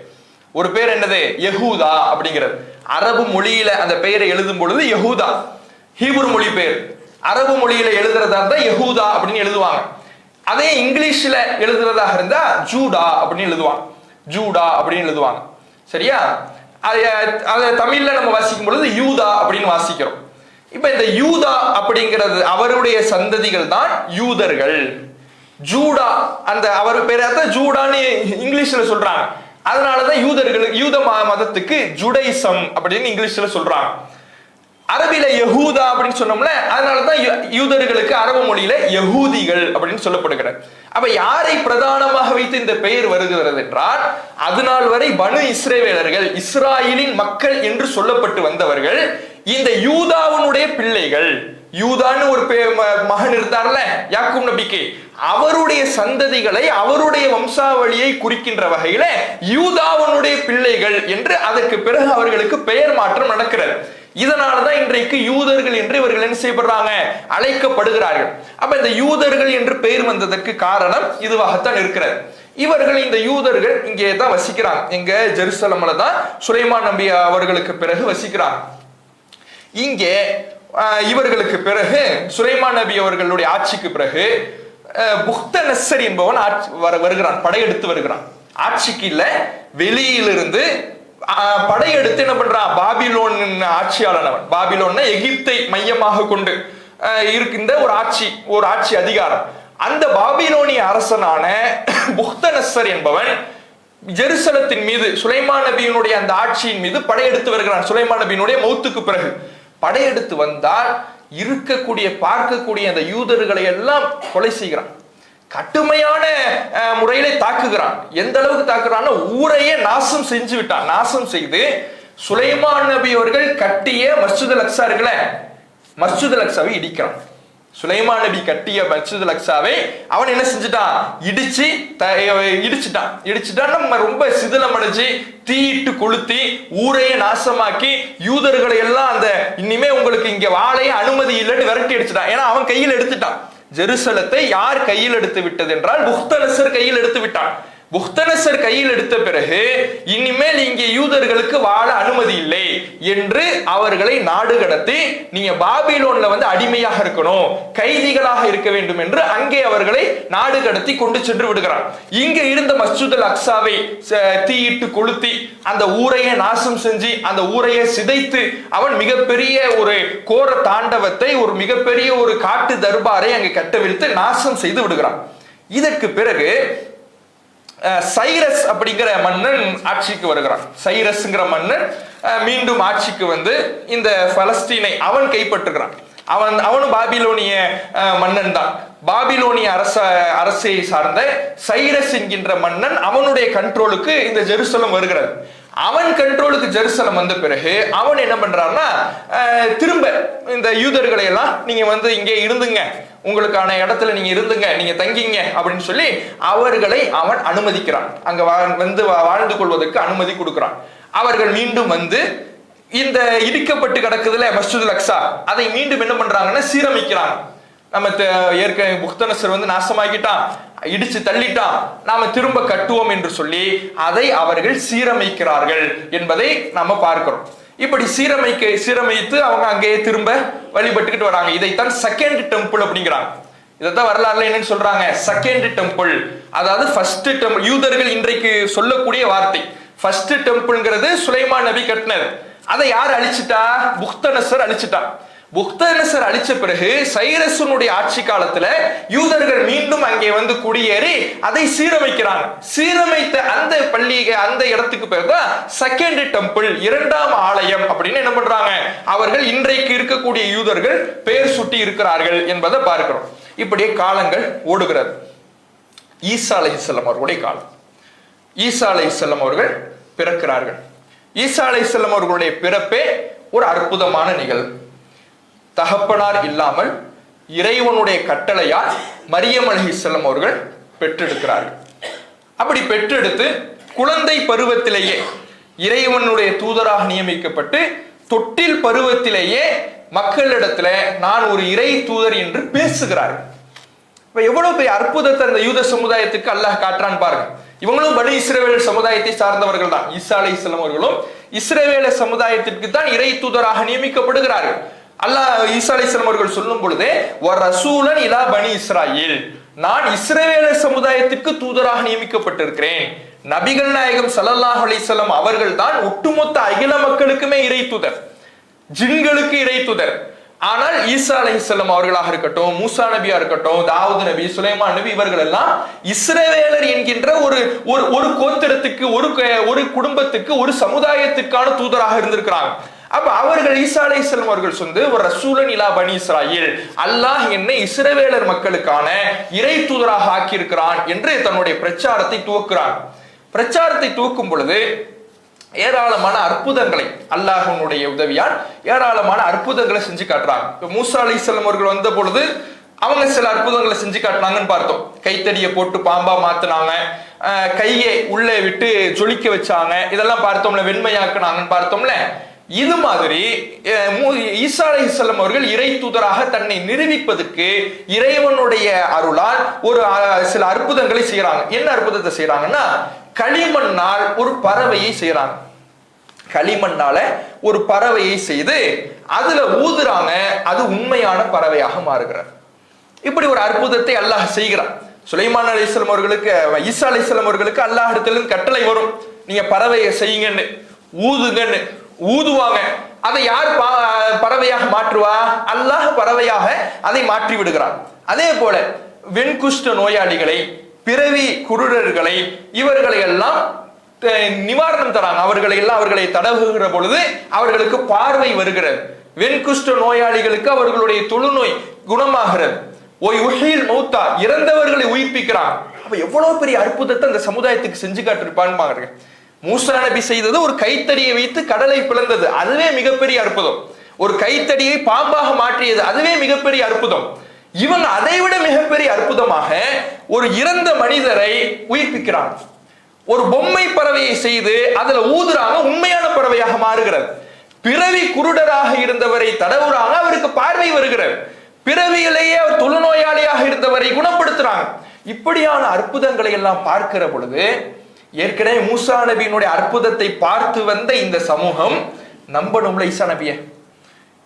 ஒரு பேர் என்னது? யஹூதா அப்படிங்கிறது. அரபு மொழியில அந்த பெயரை எழுதும் பொழுது யஹூதா ஹீப்ரு மொழி பெயர், அரபு மொழியில எழுதுறதா இருந்தா யஹூதா அப்படின்னு எழுதுவாங்க. அதே இங்கிலீஷ்ல எழுதுறதாக இருந்தா ஜூடா அப்படின்னு எழுதுவாங்க, ஜூடா அப்படின்னு எழுதுவாங்க. சரியா? அத தமிழ்ல நம்ம வாசிக்கும் பொழுது யூதா அப்படின்னு வாசிக்கிறோம். இப்ப இந்த யூதா அப்படிங்கிறது அவருடைய சந்ததிகள் தான் யூதர்கள். ஜூடா அந்த அவர் பேரை ஜூடான்னு இங்கிலீஷ்ல சொல்றாங்க. அதனாலதான் யூத மதத்துக்கு ஜுடைசம் அப்படின்னு இங்கிலீஷ்ல சொல்றாங்க. அரபில யஹூதா அப்படின்னு சொன்னோம்ல, அதனாலதான் யூதர்களுக்கு அரபு மொழியில யஹூதிகள் அப்படின்னு சொல்லப்படுகிறது. அப்ப யாரை பிரதானமாக வைத்து இந்த பெயர் வருகிறது என்றால், அதுநாள் வரை பனு இஸ்ரவேலர்கள், இஸ்ராயலின் மக்கள் என்று சொல்லப்பட்டு வந்தவர்கள் இந்த யூதாவினுடைய பிள்ளைகள். யூதான்னு ஒரு மகன் இருந்தார்ல யாக்கூப் நபிக்கு, அவருடைய சந்ததிகளை அவருடைய வம்சாவளியை குறிக்கின்ற வகையில யூதாவினுடைய பிள்ளைகள் என்று அதற்கு பிறகு அவர்களுக்கு பெயர் மாற்றம் நடக்கிறது. இதனாலதான் இன்றைக்கு யூதர்கள் என்று இவர்கள் என்ன செய்யப்படுறாங்க? அழைக்கப்படுகிறார்கள். அப்ப இந்த யூதர்கள் என்று பெயர் வந்ததற்கு காரணம் இதுவாகத்தான் இருக்கிறது. இவர்கள் இந்த யூதர்கள் இங்கே தான் வசிக்கிறாங்க. எங்க ஜெருசலம்ல தான் சுலைமான் நபி அவர்களுக்கு பிறகு வசிக்கிறாங்க. இங்கே இவர்களுக்கு பிறகு சுலைமான் நபி அவர்களுடைய ஆட்சிக்கு பிறகு புக்தனஸ்ஸர் என்பவன் வருகிறான், படையெடுத்து வருகிறான். ஆட்சிக்கு இல்ல, வெளியிலிருந்து படையெடுத்து என்ன பண்றான், பாபிலோன் ஆட்சியாளன் அவன். பாபிலோன் எகிப்தை மையமாக கொண்டு இருக்கின்ற ஒரு ஆட்சி அதிகாரம். அந்த பாபிலோனிய அரசனான புக்தனஸ்ஸர் என்பவன் ஜெருசலத்தின் மீது சுலைமான் நபியினுடைய அந்த ஆட்சியின் மீது படையெடுத்து வருகிறான். சுலைமான் நபியினுடைய மௌத்துக்கு பிறகு படையெடுத்து வந்தால் பார்க்கக்கூடிய அந்த யூதர்களை எல்லாம் கொலை செய்கிறான். கடுமையான முறையிலே தாக்குகிறான். எந்த அளவுக்கு தாக்குறான்னு ஊரையே நாசம் செஞ்சு விட்டான். நாசம் செய்து சுலைமான் நபி அவர்கள் கட்டிய மஸ்ஜிதுல் அக்ஸா இருக்குல்ல, மஸ்ஜிதுல் அக்ஸாவை இடிக்கிறான். சுலைமான் நபி கட்டிய மஸ்ஜிதுல் அக்ஸாவை அவன் என்ன செஞ்சுட்டான், இடிச்சுட்டான். நம்ம ரொம்ப சிதிலமடைஞ்சு தீயிட்டு கொளுத்தி ஊரையே நாசமாக்கி யூதர்களை எல்லாம் அந்த இனிமே உங்களுக்கு இங்க வாழைய அனுமதி இல்லைன்னு விரட்டி அடிச்சுட்டான். ஏன்னா அவன் கையில் எடுத்துட்டான். ஜெருசலத்தை யார் கையில் எடுத்து விட்டது என்றால் புக்தனஸ்ஸர் கையில் எடுத்து விட்டான். புக்தனஸ்ஸர் கையில் எடுத்த பிறகு இனிமேல் இங்கே யூதர்களுக்கு வாழ அனுமதி இல்லை என்று அவர்களை நாடு கடத்தி நீங்க பாபிலோன்ல அடிமையாக இருக்கணும், கைதிகளாக இருக்க வேண்டும் என்று அங்கே அவர்களை நாடு கடத்தி கொண்டு சென்று விடுகிறான். இங்க இருந்த மஸ்ஜிதுல் அக்ஸாவை தீயிட்டு கொளுத்தி அந்த ஊரையே நாசம் செஞ்சு அந்த ஊரையே சிதைத்து அவன் மிகப்பெரிய ஒரு கோர தாண்டவத்தை, ஒரு மிகப்பெரிய ஒரு காட்டு தர்பாரை அங்கே கட்டவிழ்த்து நாசம் செய்து விடுகிறான். இதற்கு பிறகு சைரஸ் அப்படிங்கிற மன்னன் ஆட்சிக்கு வருகிறான். சைரஸ்ங்கிற மன்னன் மீண்டும் ஆட்சிக்கு வந்து இந்த பலஸ்தீனை அவன் கைப்பற்றுகிறான். அவனும் பாபிலோனிய மன்னன் தான். பாபிலோனிய அரசை சார்ந்த சைரஸ் என்கின்ற மன்னன் அவனுடைய கண்ட்ரோலுக்கு இந்த ஜெருசலம் வருகிறது. அவன் கண்ட்ரோலுக்கு ஜெருசலம் வந்த பிறகு அவன் என்ன பண்றான்னா, திரும்ப இந்த யூதர்களை எல்லாம் நீங்க இங்கே இருந்துங்க, உங்களுக்கான இடத்துல நீங்க இருந்துங்க, நீங்க தங்கிங்க அப்படின்னு சொல்லி அவர்களை அவன் அனுமதிக்கிறான். அங்க வாழ்ந்து கொள்வதற்கு அனுமதி கொடுக்கிறான். அவர்கள் மீண்டும் இந்த இடிக்கப்பட்டு கிடக்குதுல மஸ்ஜிதுல் அக்ஸா, அதை மீண்டும் என்ன பண்றாங்கன்னா சீரமைக்கிறாங்க. நம்ம ஏற்கனவே புக்தனஸ்ஸர் நாசமாக்கிட்டான், இடிச்சு தள்ளிட்டான், நாம திரும்ப கட்டுவோம் என்று சொல்லி அதை அவர்கள் சீரமைக்கிறார்கள் என்பதை நாம பார்க்கிறோம். இப்படி சீரமைத்து அவங்க அங்கேயே திரும்ப வழிபட்டுக்கிட்டு வராங்க. இதைத்தான் செகண்ட் டெம்பிள் அப்படிங்கிறாங்க. இதைத்தான் வரலாறுல என்னன்னு சொல்றாங்க, செகண்ட் டெம்பிள். அதாவது ஃபர்ஸ்ட் டெம்பிள் யூதர்கள் இன்றைக்கு சொல்லக்கூடிய வார்த்தை. ஃபர்ஸ்ட் டெம்பிள்ங்கிறது சுலைமான் நபி கட்டினது. அதை யார் அழிச்சிட்டா? புக்தனஸ்ஸர் அழிச்சிட்டான். புக்தனஸ்ஸர் அழிச்ச பிறகு சைரஸனுடைய ஆட்சி காலத்துல யூதர்கள் மீண்டும் அங்கே குடியேறி அதை சீரமைக்கிறாங்க. சீரமைத்த அந்த அந்த இடத்துக்கு பிறகு செகண்ட் டெம்பிள், இரண்டாம் ஆலயம் அப்படின்னு என்ன பண்றாங்க, அவர்கள் இன்றைக்கு இருக்கக்கூடிய யூதர்கள் பெயர் சுட்டி இருக்கிறார்கள் என்பதை பார்க்கிறோம். இப்படியே காலங்கள் ஓடுகிறது. ஈசா அலைஹிஸ்ஸலாம் அவர்களுடைய காலம். ஈசா அலைஹிஸ்ஸலாம் அவர்கள் பிறக்கிறார்கள். ஈசா அலைஹிஸ்ஸலாம் அவர்களுடைய பிறப்பே ஒரு அற்புதமான நிகழ்வு. தகப்பனார் இல்லாமல் இறைவனுடைய கட்டளையால் மரியம் அலைஹிஸ்ஸலாம் அவர்கள் பெற்றெடுக்கிறார்கள். அப்படி பெற்றெடுத்து குழந்தை பருவத்திலேயே இறைவனுடைய தூதராக நியமிக்கப்பட்டு தொட்டில் பருவத்திலேயே மக்களிடத்துல நான் ஒரு இறை தூதர் என்று பேசுகிறார்கள். இப்ப எவ்வளவு பெரிய அற்புதத்தை அந்த யூத சமுதாயத்துக்கு அல்லாஹ் காட்டுறான்னு பாருங்க. இவங்களும் பனி இஸ்ரவேல் சமுதாயத்தை சார்ந்தவர்கள் தான். ஈசா அலைஹிஸ்ஸலாம் அவர்களும் இஸ்ரவேல சமுதாயத்திற்கு தான் இறை தூதராக நியமிக்கப்படுகிறார்கள். அல்லாஹ் ஈசா அலைஹிஸ்ஸலாம் அவர்கள் சொல்லும் பொழுதே ரசூலன் இலா பனி இஸ்ராயில், நான் இஸ்ரவேல சமுதாயத்திற்கு தூதராக நியமிக்கப்பட்டிருக்கிறேன். நபிகள் நாயகம் ஸல்லல்லாஹு அலைஹி வஸல்லம் அவர்கள் தான் ஒட்டுமொத்த அகில மக்களுக்குமே இறை தூதர், ஜின்களுக்கு இறை தூதர். ஆனால் ஈசா அலைஹிஸ்ஸலாம் அவர்களாக இருக்கட்டும், மூசா நபியா இருக்கட்டும், தாவூத் நபி, சுலைமான் நபி, இவர்கள் எல்லாம் இஸ்ரவேலர் என்கின்ற ஒரு கோத்திரத்துக்கு, ஒரு குடும்பத்துக்கு, ஒரு சமுதாயத்துக்கான தூதராக இருந்திருக்கிறாங்க. அப்ப அவர்கள் ஈசா அலைஹிஸ்ஸலாம் அவர்கள் ஒரு ரசூலன் இலா பனி இஸ்ராயில், அல்லாஹ் என்னை இஸ்ரவேலர் மக்களுக்கான இறை தூதராக ஆக்கியிருக்கிறான் என்று தன்னுடைய பிரச்சாரத்தை துவக்குறான். பிரச்சாரத்தை துவக்கும் பொழுது ஏராளமான அற்புதங்களை அல்லாஹ்வுடைய உதவியால் ஏராளமான அற்புதங்களை செஞ்சு காட்டுறாங்க. மூசா அலைஹிஸ்ஸலாம் அவர்கள் வந்த பொழுது அவங்க சில அற்புதங்களை செஞ்சு காட்டினாங்கன்னு பார்த்தோம். கைத்தடியை போட்டு பாம்பா மாத்தினாங்க, கையை உள்ளே விட்டு ஜொலிக்க வச்சாங்க, இதெல்லாம் பார்த்தோம்ல. வெண்மையாக்குனாங்கன்னு பார்த்தோம்ல. இது மாதிரி ஈசா அலைஹிஸ்ஸலாம் அவர்கள் இறை தூதராக தன்னை நிரூபிப்பதற்கு இறைவனுடைய அருளால் ஒரு சில அற்புதங்களை செய்யறாங்க. என்ன அற்புதத்தை செய்யறாங்கன்னா, களிமண்ணால் ஒரு பறவையை செய்யறாங்க. களிமண்ணால ஒரு பறவையை செய்து அதுல ஊதுறாங்க, அது உண்மையான பறவையாக மாறுகிறார். இப்படி ஒரு அற்புதத்தை அல்லாஹ் செய்கிறான். சுலைமான் அலைஹிஸ்ஸலாம் அவர்களுக்கு, ஈசா அலைஹிஸ்ஸலாம் அவர்களுக்கு அல்லாஹ் இடத்திலிருந்து கட்டளை வரும், நீங்க பறவையை செய்யுங்கன்னு, ஊதுங்கன்னு. ஊதுவாங்க. அதை யார் பறவையாக மாற்றுவா? அல்லாஹ் பறவையாக அதை மாற்றி விடுகிறான். அதே போல வெண்குஷ்ட நோயாளிகளை, பிறவி குருடர்களை, இவர்களை எல்லாம் நிவாரணம் தராங்க. அவர்களை தடவுகிற பொழுது அவர்களுக்கு பார்வை வருகிறது. வெண்குஷ்ட நோயாளிகளுக்கு அவர்களுடைய தொழுநோய் குணமாகிறது. மௌத்தா, இறந்தவர்களை உயிர்ப்பிக்கிறான். அப்ப எவ்வளவு பெரிய அற்புதத்தை அந்த சமுதாயத்துக்கு செஞ்சு காட்டிருப்பான்னு பாருங்க. மூசா நபி செய்தது ஒரு கைத்தடியை வைத்து கடலை பிளந்தது, அதுவே மிகப்பெரிய அற்புதம். ஒரு கைத்தடியை பாம்பாக மாற்றியது, அதுவே மிகப்பெரிய அற்புதம். இவங்க அதைவிட மிகப்பெரிய அற்புதமாக ஒரு இறந்த மனிதரை உயிர்ப்பிக்கிறாங்க. ஒரு பொம்மை பறவையை செய்து அதுல ஊதுறாங்க, உண்மையான பறவையாக மாறுகிறது. பிறவி குருடராக இருந்தவரை தடவுறாங்க, அவருக்கு பார்வை வருகிறது. பிறவியிலேயே அவர் தொழுநோயாளியாக இருந்தவரை குணப்படுத்துறாங்க. இப்படியான அற்புதங்களை எல்லாம் பார்க்கிற பொழுது, ஏற்கனவே மூசா நபியினுடைய அற்புதத்தை பார்த்து வந்த இந்த சமூகம் நம்பணும்ல ஈசா நபிய.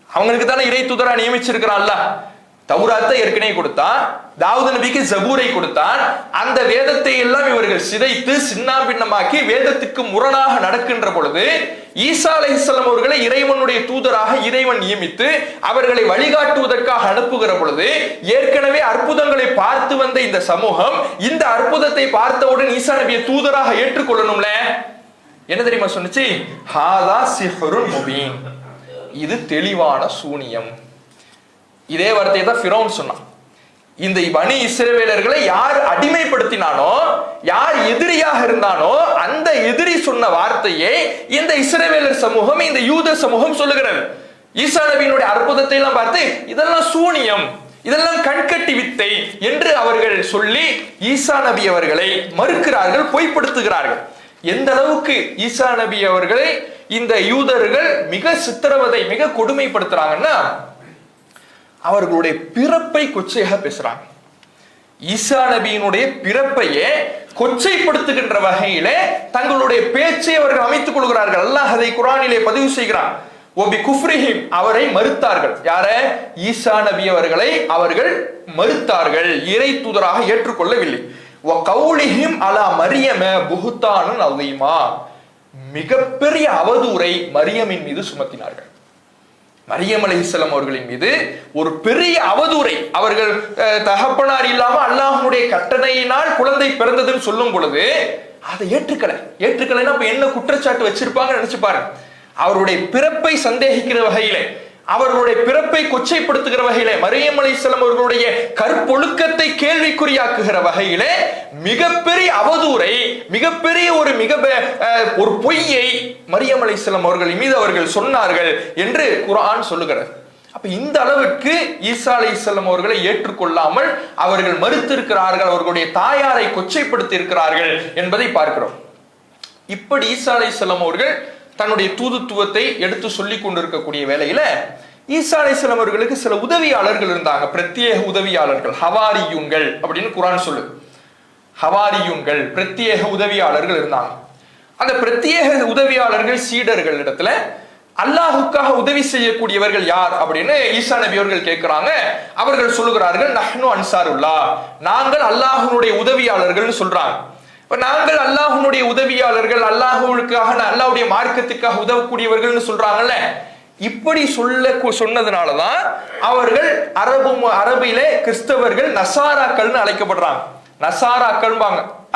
அவங்களுக்கு தானே இறை தூதரா நியமிச்சிருக்கிறான்ல. தௌராத்தை ஏற்கனவே கொடுத்தான், தாவூது நபிக்கு ஜபூரை கொடுத்தான். அந்த வேதத்தை எல்லாம் இவர்கள் சிதைத்து சின்னாபின்னமாக்கி வேதத்துக்கு முரணாக நடக்கின்ற பொழுது ஈசா அலைஹிஸ்ஸலாம் அவர்களை இறைவனுடைய தூதராக இறைவன் நியமித்து அவர்களை வழிகாட்டுவதற்காக அனுப்புகிற பொழுது, ஏற்கனவே அற்புதங்களை பார்த்து வந்த இந்த சமூகம் இந்த அற்புதத்தை பார்த்தவுடன் ஈசா நபியை தூதராக ஏற்றுக்கொள்ளணும்ல. என்ன தெரியுமா சொன்னுச்சு? ஹாதா சிஹ்ருன் முபீன், இது தெளிவான சூனியம். இதே வார்த்தையை தான் ஃபிரௌன் சொன்னான். இந்த பனி இஸ்ரவேலர்களை யார் அடிமைப்படுத்தினானோ, யார் எதிரியாக இருந்தானோ, அந்த எதிரி சொன்ன வார்த்தையை இந்த இஸ்ரவேலர் சமூகம், இந்த யூத சமூகம் சொல்லுகிறது. ஈசா நபியினுடைய அற்புதத்தை எல்லாம் பார்த்து இதெல்லாம் சூனியம், இதெல்லாம் கண்கட்டி வித்தை என்று அவர்கள் சொல்லி ஈசா நபி அவர்களை மறுக்கிறார்கள், பொய்ப்படுத்துகிறார்கள். எந்த அளவுக்கு ஈசா நபி அவர்களை இந்த யூதர்கள் மிக சித்திரவதை, மிக கொடுமைப்படுத்துறாங்கன்னா, அவர்களுடைய பிறப்பை கொச்சையாக பேசுறாங்க. ஈசா நபியினுடைய பிறப்பையே கொச்சைப்படுத்துகின்ற வகையிலே தங்களுடைய பேச்சை அவர்கள் அமைத்துக் கொள்கிறார்கள். அல்லாஹ் அதை குர்ஆனிலே பதிவு செய்கிறான். ஒபி குஃப்ரிஹிம், அவரை மறுத்தார்கள். யார? ஈசா நபி அவர்களை அவர்கள் மறுத்தார்கள், இறை தூதராக ஏற்றுக்கொள்ளவில்லை. வ கௌலிஹிம் அலா மரியம புஹ்தானுன் அஸீமா, மிகப்பெரிய அவதூறை மரியமின் மீது சுமத்தினார்கள். மரியம் அலைஹிஸ்ஸலாம் அவர்களின் மீது ஒரு பெரிய அவதூறை, அவர்கள் தகப்பனார் இல்லாம அல்லாஹ்வுடைய கட்டளையினால் குழந்தை பிறந்ததுன்னு சொல்லும் பொழுது அதை ஏற்றுக்கலைன்னா என்ன குற்றச்சாட்டு வச்சிருப்பாங்க நினைச்சு பாருங்க. அவருடைய பிறப்பை சந்தேகிக்கிற வகையிலே, அவர்களுடைய பிறப்பை கொச்சைப்படுத்துகிற வகையிலே, மரியம் அலைஹிஸ்ஸலாம் அவர்களுடைய கற்பொழுக்கத்தை கேள்விக்குறியாக்குகிற வகையிலே மிகப்பெரிய அவதூறை, மிகப்பெரிய ஒரு பொய்யை மரியம் அலைஹிஸ்ஸலாம் அவர்கள் மீது அவர்கள் சொன்னார்கள் என்று குர்ஆன் சொல்லுகிறது. அப்ப இந்த அளவுக்கு ஈசா அலைஹிஸ்ஸலாம் அவர்களை ஏற்றுக்கொள்ளாமல் அவர்கள் மறுத்திருக்கிறார்கள், அவர்களுடைய தாயாரை கொச்சைப்படுத்தி இருக்கிறார்கள் என்பதை பார்க்கிறோம். இப்படி ஈசா அலைஹிஸ்ஸலாம் அவர்கள் தன்னுடைய தூதுத்துவத்தை எடுத்து சொல்லிக் கொண்டிருக்கக்கூடிய வேளையில ஈசா அலைஹிஸ்ஸலாம் அவர்களுக்கு சில உதவியாளர்கள் இருந்தாங்க, பிரத்யேக உதவியாளர்கள், ஹவாரியூன்கள் அப்படின்னு குர்ஆன் சொல்லு. ஹவாரியூன்கள் பிரத்யேக உதவியாளர்கள் இருந்தாங்க. அந்த பிரத்யேக உதவியாளர்கள் சீடர்கள் இடத்துல அல்லாஹுக்காக உதவி செய்யக்கூடியவர்கள் யார் அப்படின்னு ஈசா நபி அவர்கள் கேட்கிறாங்க. அவர்கள் சொல்லுகிறார்கள், நஹ்னு அன்சாருல்லாஹ், நாங்கள் அல்லாஹ்வுடைய உதவியாளர்கள் சொல்றாங்க. நாங்கள் அல்லாஹ்வுடைய உதவியாளர்கள், அல்லாஹ்வுக்காக அல்லாஹ்வுடைய மார்க்கத்துக்காக உதவக்கூடியவர்கள் சொல்றாங்கல்ல. இப்படி சொன்னதுனாலதான் அவர்கள் அரபிலே கிறிஸ்தவர்கள் நசாராக்கள் அழைக்கப்படுறாங்க. நசாராக்கள்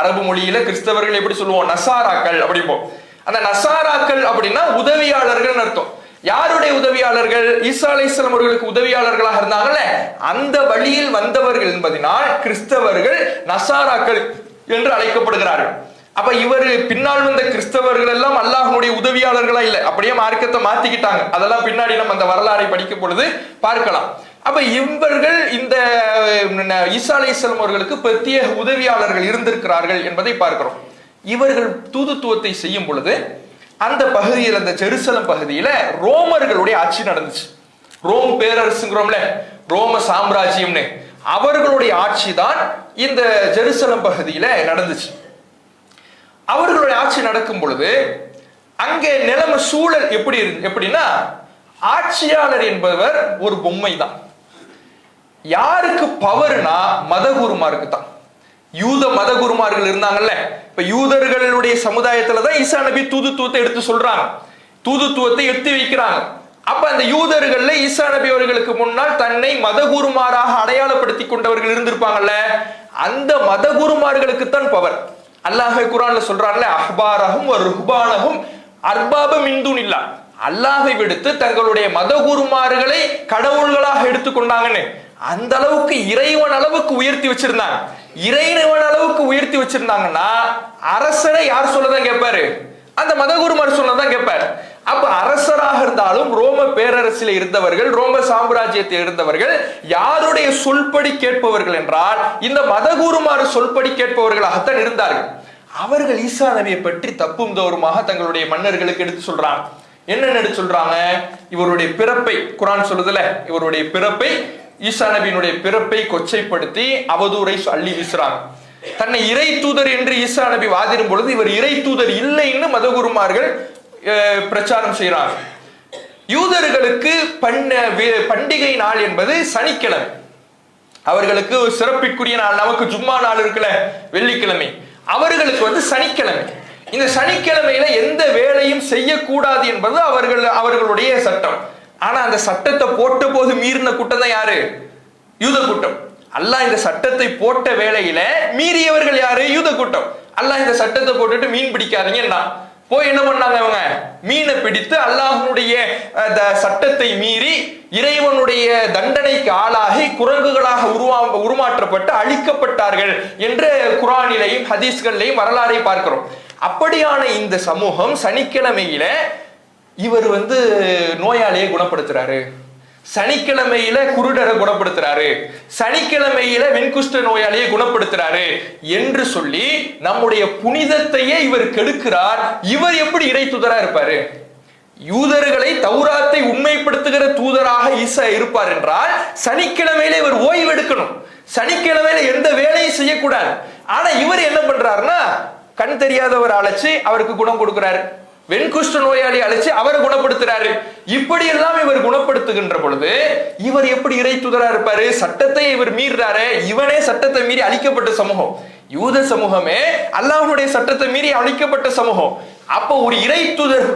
அரபு மொழியில கிறிஸ்தவர்கள் எப்படி சொல்லுவோம்? நசாராக்கள் அப்படிப்போம். அந்த நசாராக்கள் அப்படின்னா உதவியாளர்கள் அர்த்தம். யாருடைய உதவியாளர்கள்? ஈசா அலைஹிஸ்ஸலாம் அவர்களுக்கு உதவியாளர்களாக இருந்தாங்கல்ல, அந்த வழியில் வந்தவர்கள் என்பதனால் கிறிஸ்தவர்கள் நசாராக்கள் என்று அழைக்கப்படுகிறார்கள். அப்ப இவர் பின்னால் வந்த கிறிஸ்தவர்கள் எல்லாம் அல்லாஹ்வுடைய உதவியாளர்களா இல்ல, அப்படியே மார்க்கத்தை மாத்திக்கிட்டாங்க. அதெல்லாம் பின்னாடி நம்ம அந்த வரலாறை படிக்கும் பொழுது பார்க்கலாம். அப்ப இவர்கள் இந்த ஈசா அலைஹிஸ்ஸலாம் அவர்களுக்கு பிரத்யேக உதவியாளர்கள் இருந்திருக்கிறார்கள் என்பதை பார்க்கிறோம். இவர்கள் தூதுத்துவத்தை செய்யும் பொழுது அந்த பகுதியில், அந்த ஜெருசலம் பகுதியில ரோமர்களுடைய ஆட்சி நடந்துச்சு. ரோம் பேரரசுங்கிறோம்ல, ரோம சாம்ராஜ்யம்னு, அவர்களுடைய ஆட்சி தான் இந்த ஜெருசலம் பகுதியில நடந்துச்சு. அவர்களுடைய ஆட்சி நடக்கும் பொழுது அங்கே நிலைமை சூழல் எப்படின்னா, ஆட்சியாளர் என்பவர் ஒரு பொம்மை தான். யாருக்கு பவர்னா மதகுருமாருக்கு தான். யூத மதகுருமார்கள் இருந்தாங்கல்ல, இப்ப யூதர்களுடைய சமுதாயத்துலதான் ஈசா நபி தூதுத்துவத்தை எடுத்து சொல்றாங்க, தூதுத்துவத்தை எடுத்து வைக்கிறாங்க. அப்ப அந்த யூதர்கள்ல ஈசா நபி அவர்களுக்கு முன்னால் தன்னை மதகுருமாராக அடையாளப்படுத்தி கொண்டவர்கள் இருந்திருப்பாங்கல்ல, அந்த மதகுருமார்களுக்கு தான் பவர். அல்லாஹ் குர்ஆன்ல சொல்றான்ல, அஹ்பாரஹும் ருஹ்பானஹும் அர்பாப மின் துனில்லா, அல்லாஹை விடுத்து தங்களுடைய மதகுருமார்களை கடவுள்களாக எடுத்துக்கொண்டாங்கன்னு. அந்த அளவுக்கு இறைவன் அளவுக்கு உயர்த்தி வச்சிருந்தாங்க. இறைவன் அளவுக்கு உயர்த்தி வச்சிருந்தாங்கன்னா அரசரை யார் சொல்லதான் கேட்பாரு? அந்த மதகுருமார் சொன்னதான் கேட்பாரு. அப்ப அரசராக இருந்தாலும் ரோம பேரரசில் இருந்தவர்கள், ரோம சாம்ராஜ்யத்தில் இருந்தவர்கள் யாருடைய சொல்படி கேட்பவர்கள் என்றால் இந்த மதகுருமார் சொல்படி கேட்பவர்களாகத்தான் இருந்தார்கள். அவர்கள் ஈசா நபியை பற்றி தப்பும் தவறுமாக தங்களுடைய மன்னர்களுக்கு எடுத்து சொல்றாங்க. என்னென்ன எடுத்து சொல்றாங்க? இவருடைய பிறப்பை, குர்ஆன் சொல்லுதுல, இவருடைய பிறப்பை, ஈசா நபியினுடைய பிறப்பை கொச்சைப்படுத்தி அவதூறை அள்ளி வீசுறாங்க. தன்னை இறை தூதர் என்று ஈசா நபி வாதிடும் பொழுது இவர் இறை தூதர் இல்லைன்னு மதகுருமார்கள் பிரச்சாரம் செய்யறாங்க. யூதர்களுக்கு பண்டிகை நாள் என்பது சனிக்கிழமை, அவர்களுக்கு சிறப்பிற்குரிய நாள். நமக்கு ஜும்மா நாள் இருக்குல்ல, வெள்ளிக்கிழமை, அவர்களுக்கு சனிக்கிழமை. இந்த சனிக்கிழமையில எந்த வேலையும் செய்யக்கூடாது என்பது அவர்களுடைய சட்டம். ஆனா அந்த சட்டத்தை போட்ட போது மீறின கூட்டம் தான் யாரு? யூத கூட்டம். அல்லாஹ் இந்த சட்டத்தை போட்ட வேளையில மீறியவர்கள் யாரு? யூத கூட்டம். அல்லாஹ் இந்த சட்டத்தை போட்டுட்டு மீன் பிடிக்காதீங்கன்னா போய் என்ன பண்ணாங்க? அவங்க மீனை பிடித்து அல்லாஹ்வுடைய சட்டத்தை மீறி இறைவனுடைய தண்டனைக்கு ஆளாகி குரங்குகளாக உருமாற்றப்பட்டு அழிக்கப்பட்டார்கள் என்று குர்ஆனிலேயும் ஹதீஸ்களிலேயும் வரலாறை பார்க்கிறோம். அப்படியான இந்த சமூகம் சனிக்கிழமையில இவர் நோயாளியை குணப்படுத்துறாரு, சனிக்கிழமையில குருடரை குணப்படுத்துறாரு, சனிக்கிழமையில வெண்குஷ்ட நோயாளியை குணப்படுத்துறாரு என்று சொல்லி நம்முடைய புனிதத்தையே இவர் கெடுக்கிறார். இவர் எப்படி இறை தூதரா இருப்பாரு? யூதர்களை தௌராத்தை உண்மைப்படுத்துகிற தூதராக ஈசா இருப்பார் என்றால் சனிக்கிழமையில இவர் ஓய்வு எடுக்கணும், சனிக்கிழமையில எந்த வேலையும் செய்யக்கூடாது. ஆனா இவர் என்ன பண்றாருன்னா, கண் தெரியாதவர் அழைச்சு அவருக்கு குணம் கொடுக்கிறாரு, வெண்குஷ்ட நோயாளி அழைச்சு அவரை குணப்படுத்துறாரு. இப்படி எல்லாம் இவர் குணப்படுத்துகின்ற பொழுது இவர் எப்படி இறை தூதரா இருப்பாரு? சட்டத்தை இவர் மீறாரு. இவனே சட்டத்தை மீறி அழிக்கப்பட்ட சமூகம், யூத சமூகமே அல்லாஹ்வுடைய சட்டத்தை மீறி அழிக்கப்பட்ட சமூகம். அப்ப ஒரு இறை தூதர்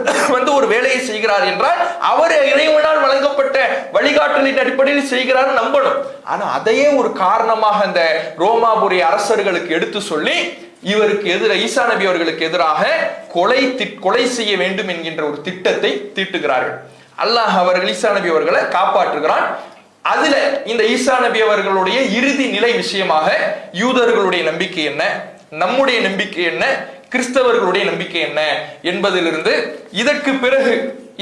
ஒரு வேலையை செய்கிறார் என்றால் அவர் இறைவனால் வழங்கப்பட்ட வழிகாட்டலின் அடிப்படையில் செய்கிறார் நம்பணும். ஆனா அதையே ஒரு காரணமாக அந்த ரோமாபுரி அரசர்களுக்கு எடுத்து சொல்லி இவருக்கு எதிராக, ஈசா நபி அவர்களுக்கு எதிராக கொலை செய்ய வேண்டும் என்கின்ற ஒரு திட்டத்தை தீட்டுகிறார்கள். அல்லாஹ் அவர்கள் ஈசா நபி அவர்களை காப்பாற்றுகிறான். அதுல இந்த ஈசா நபி அவர்களுடைய இறுதி நிலை விஷயமாக யூதர்களுடைய நம்பிக்கை என்ன, நம்முடைய நம்பிக்கை என்ன, கிறிஸ்தவர்களுடைய நம்பிக்கை என்ன என்பதிலிருந்து இதற்கு பிறகு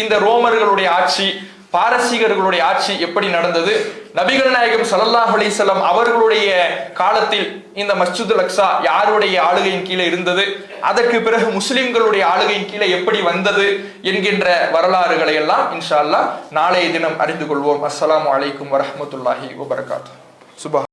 இந்த ரோமர்களுடைய ஆட்சி, பாரசீகர்களுடைய ஆட்சி எப்படி நடந்தது, நபிகள் நாயகம் ஸல்லல்லாஹு அலைஹி வஸல்லம் அவர்களுடைய காலத்தில் இந்த மஸ்ஜிதுல் அக்ஸா யாருடைய ஆளுகையின் கீழே இருந்தது, அதற்கு பிறகு முஸ்லிம்களுடைய ஆளுகையின் கீழே எப்படி வந்தது என்கின்ற வரலாறுகளை எல்லாம் இன்ஷா அல்லாஹ் நாளைய தினம் அறிந்து கொள்வோம். அஸ்ஸலாமு அலைக்கும் வரஹ்மத்துல்லாஹி வபரகாத்துஹு. சுபஹான்.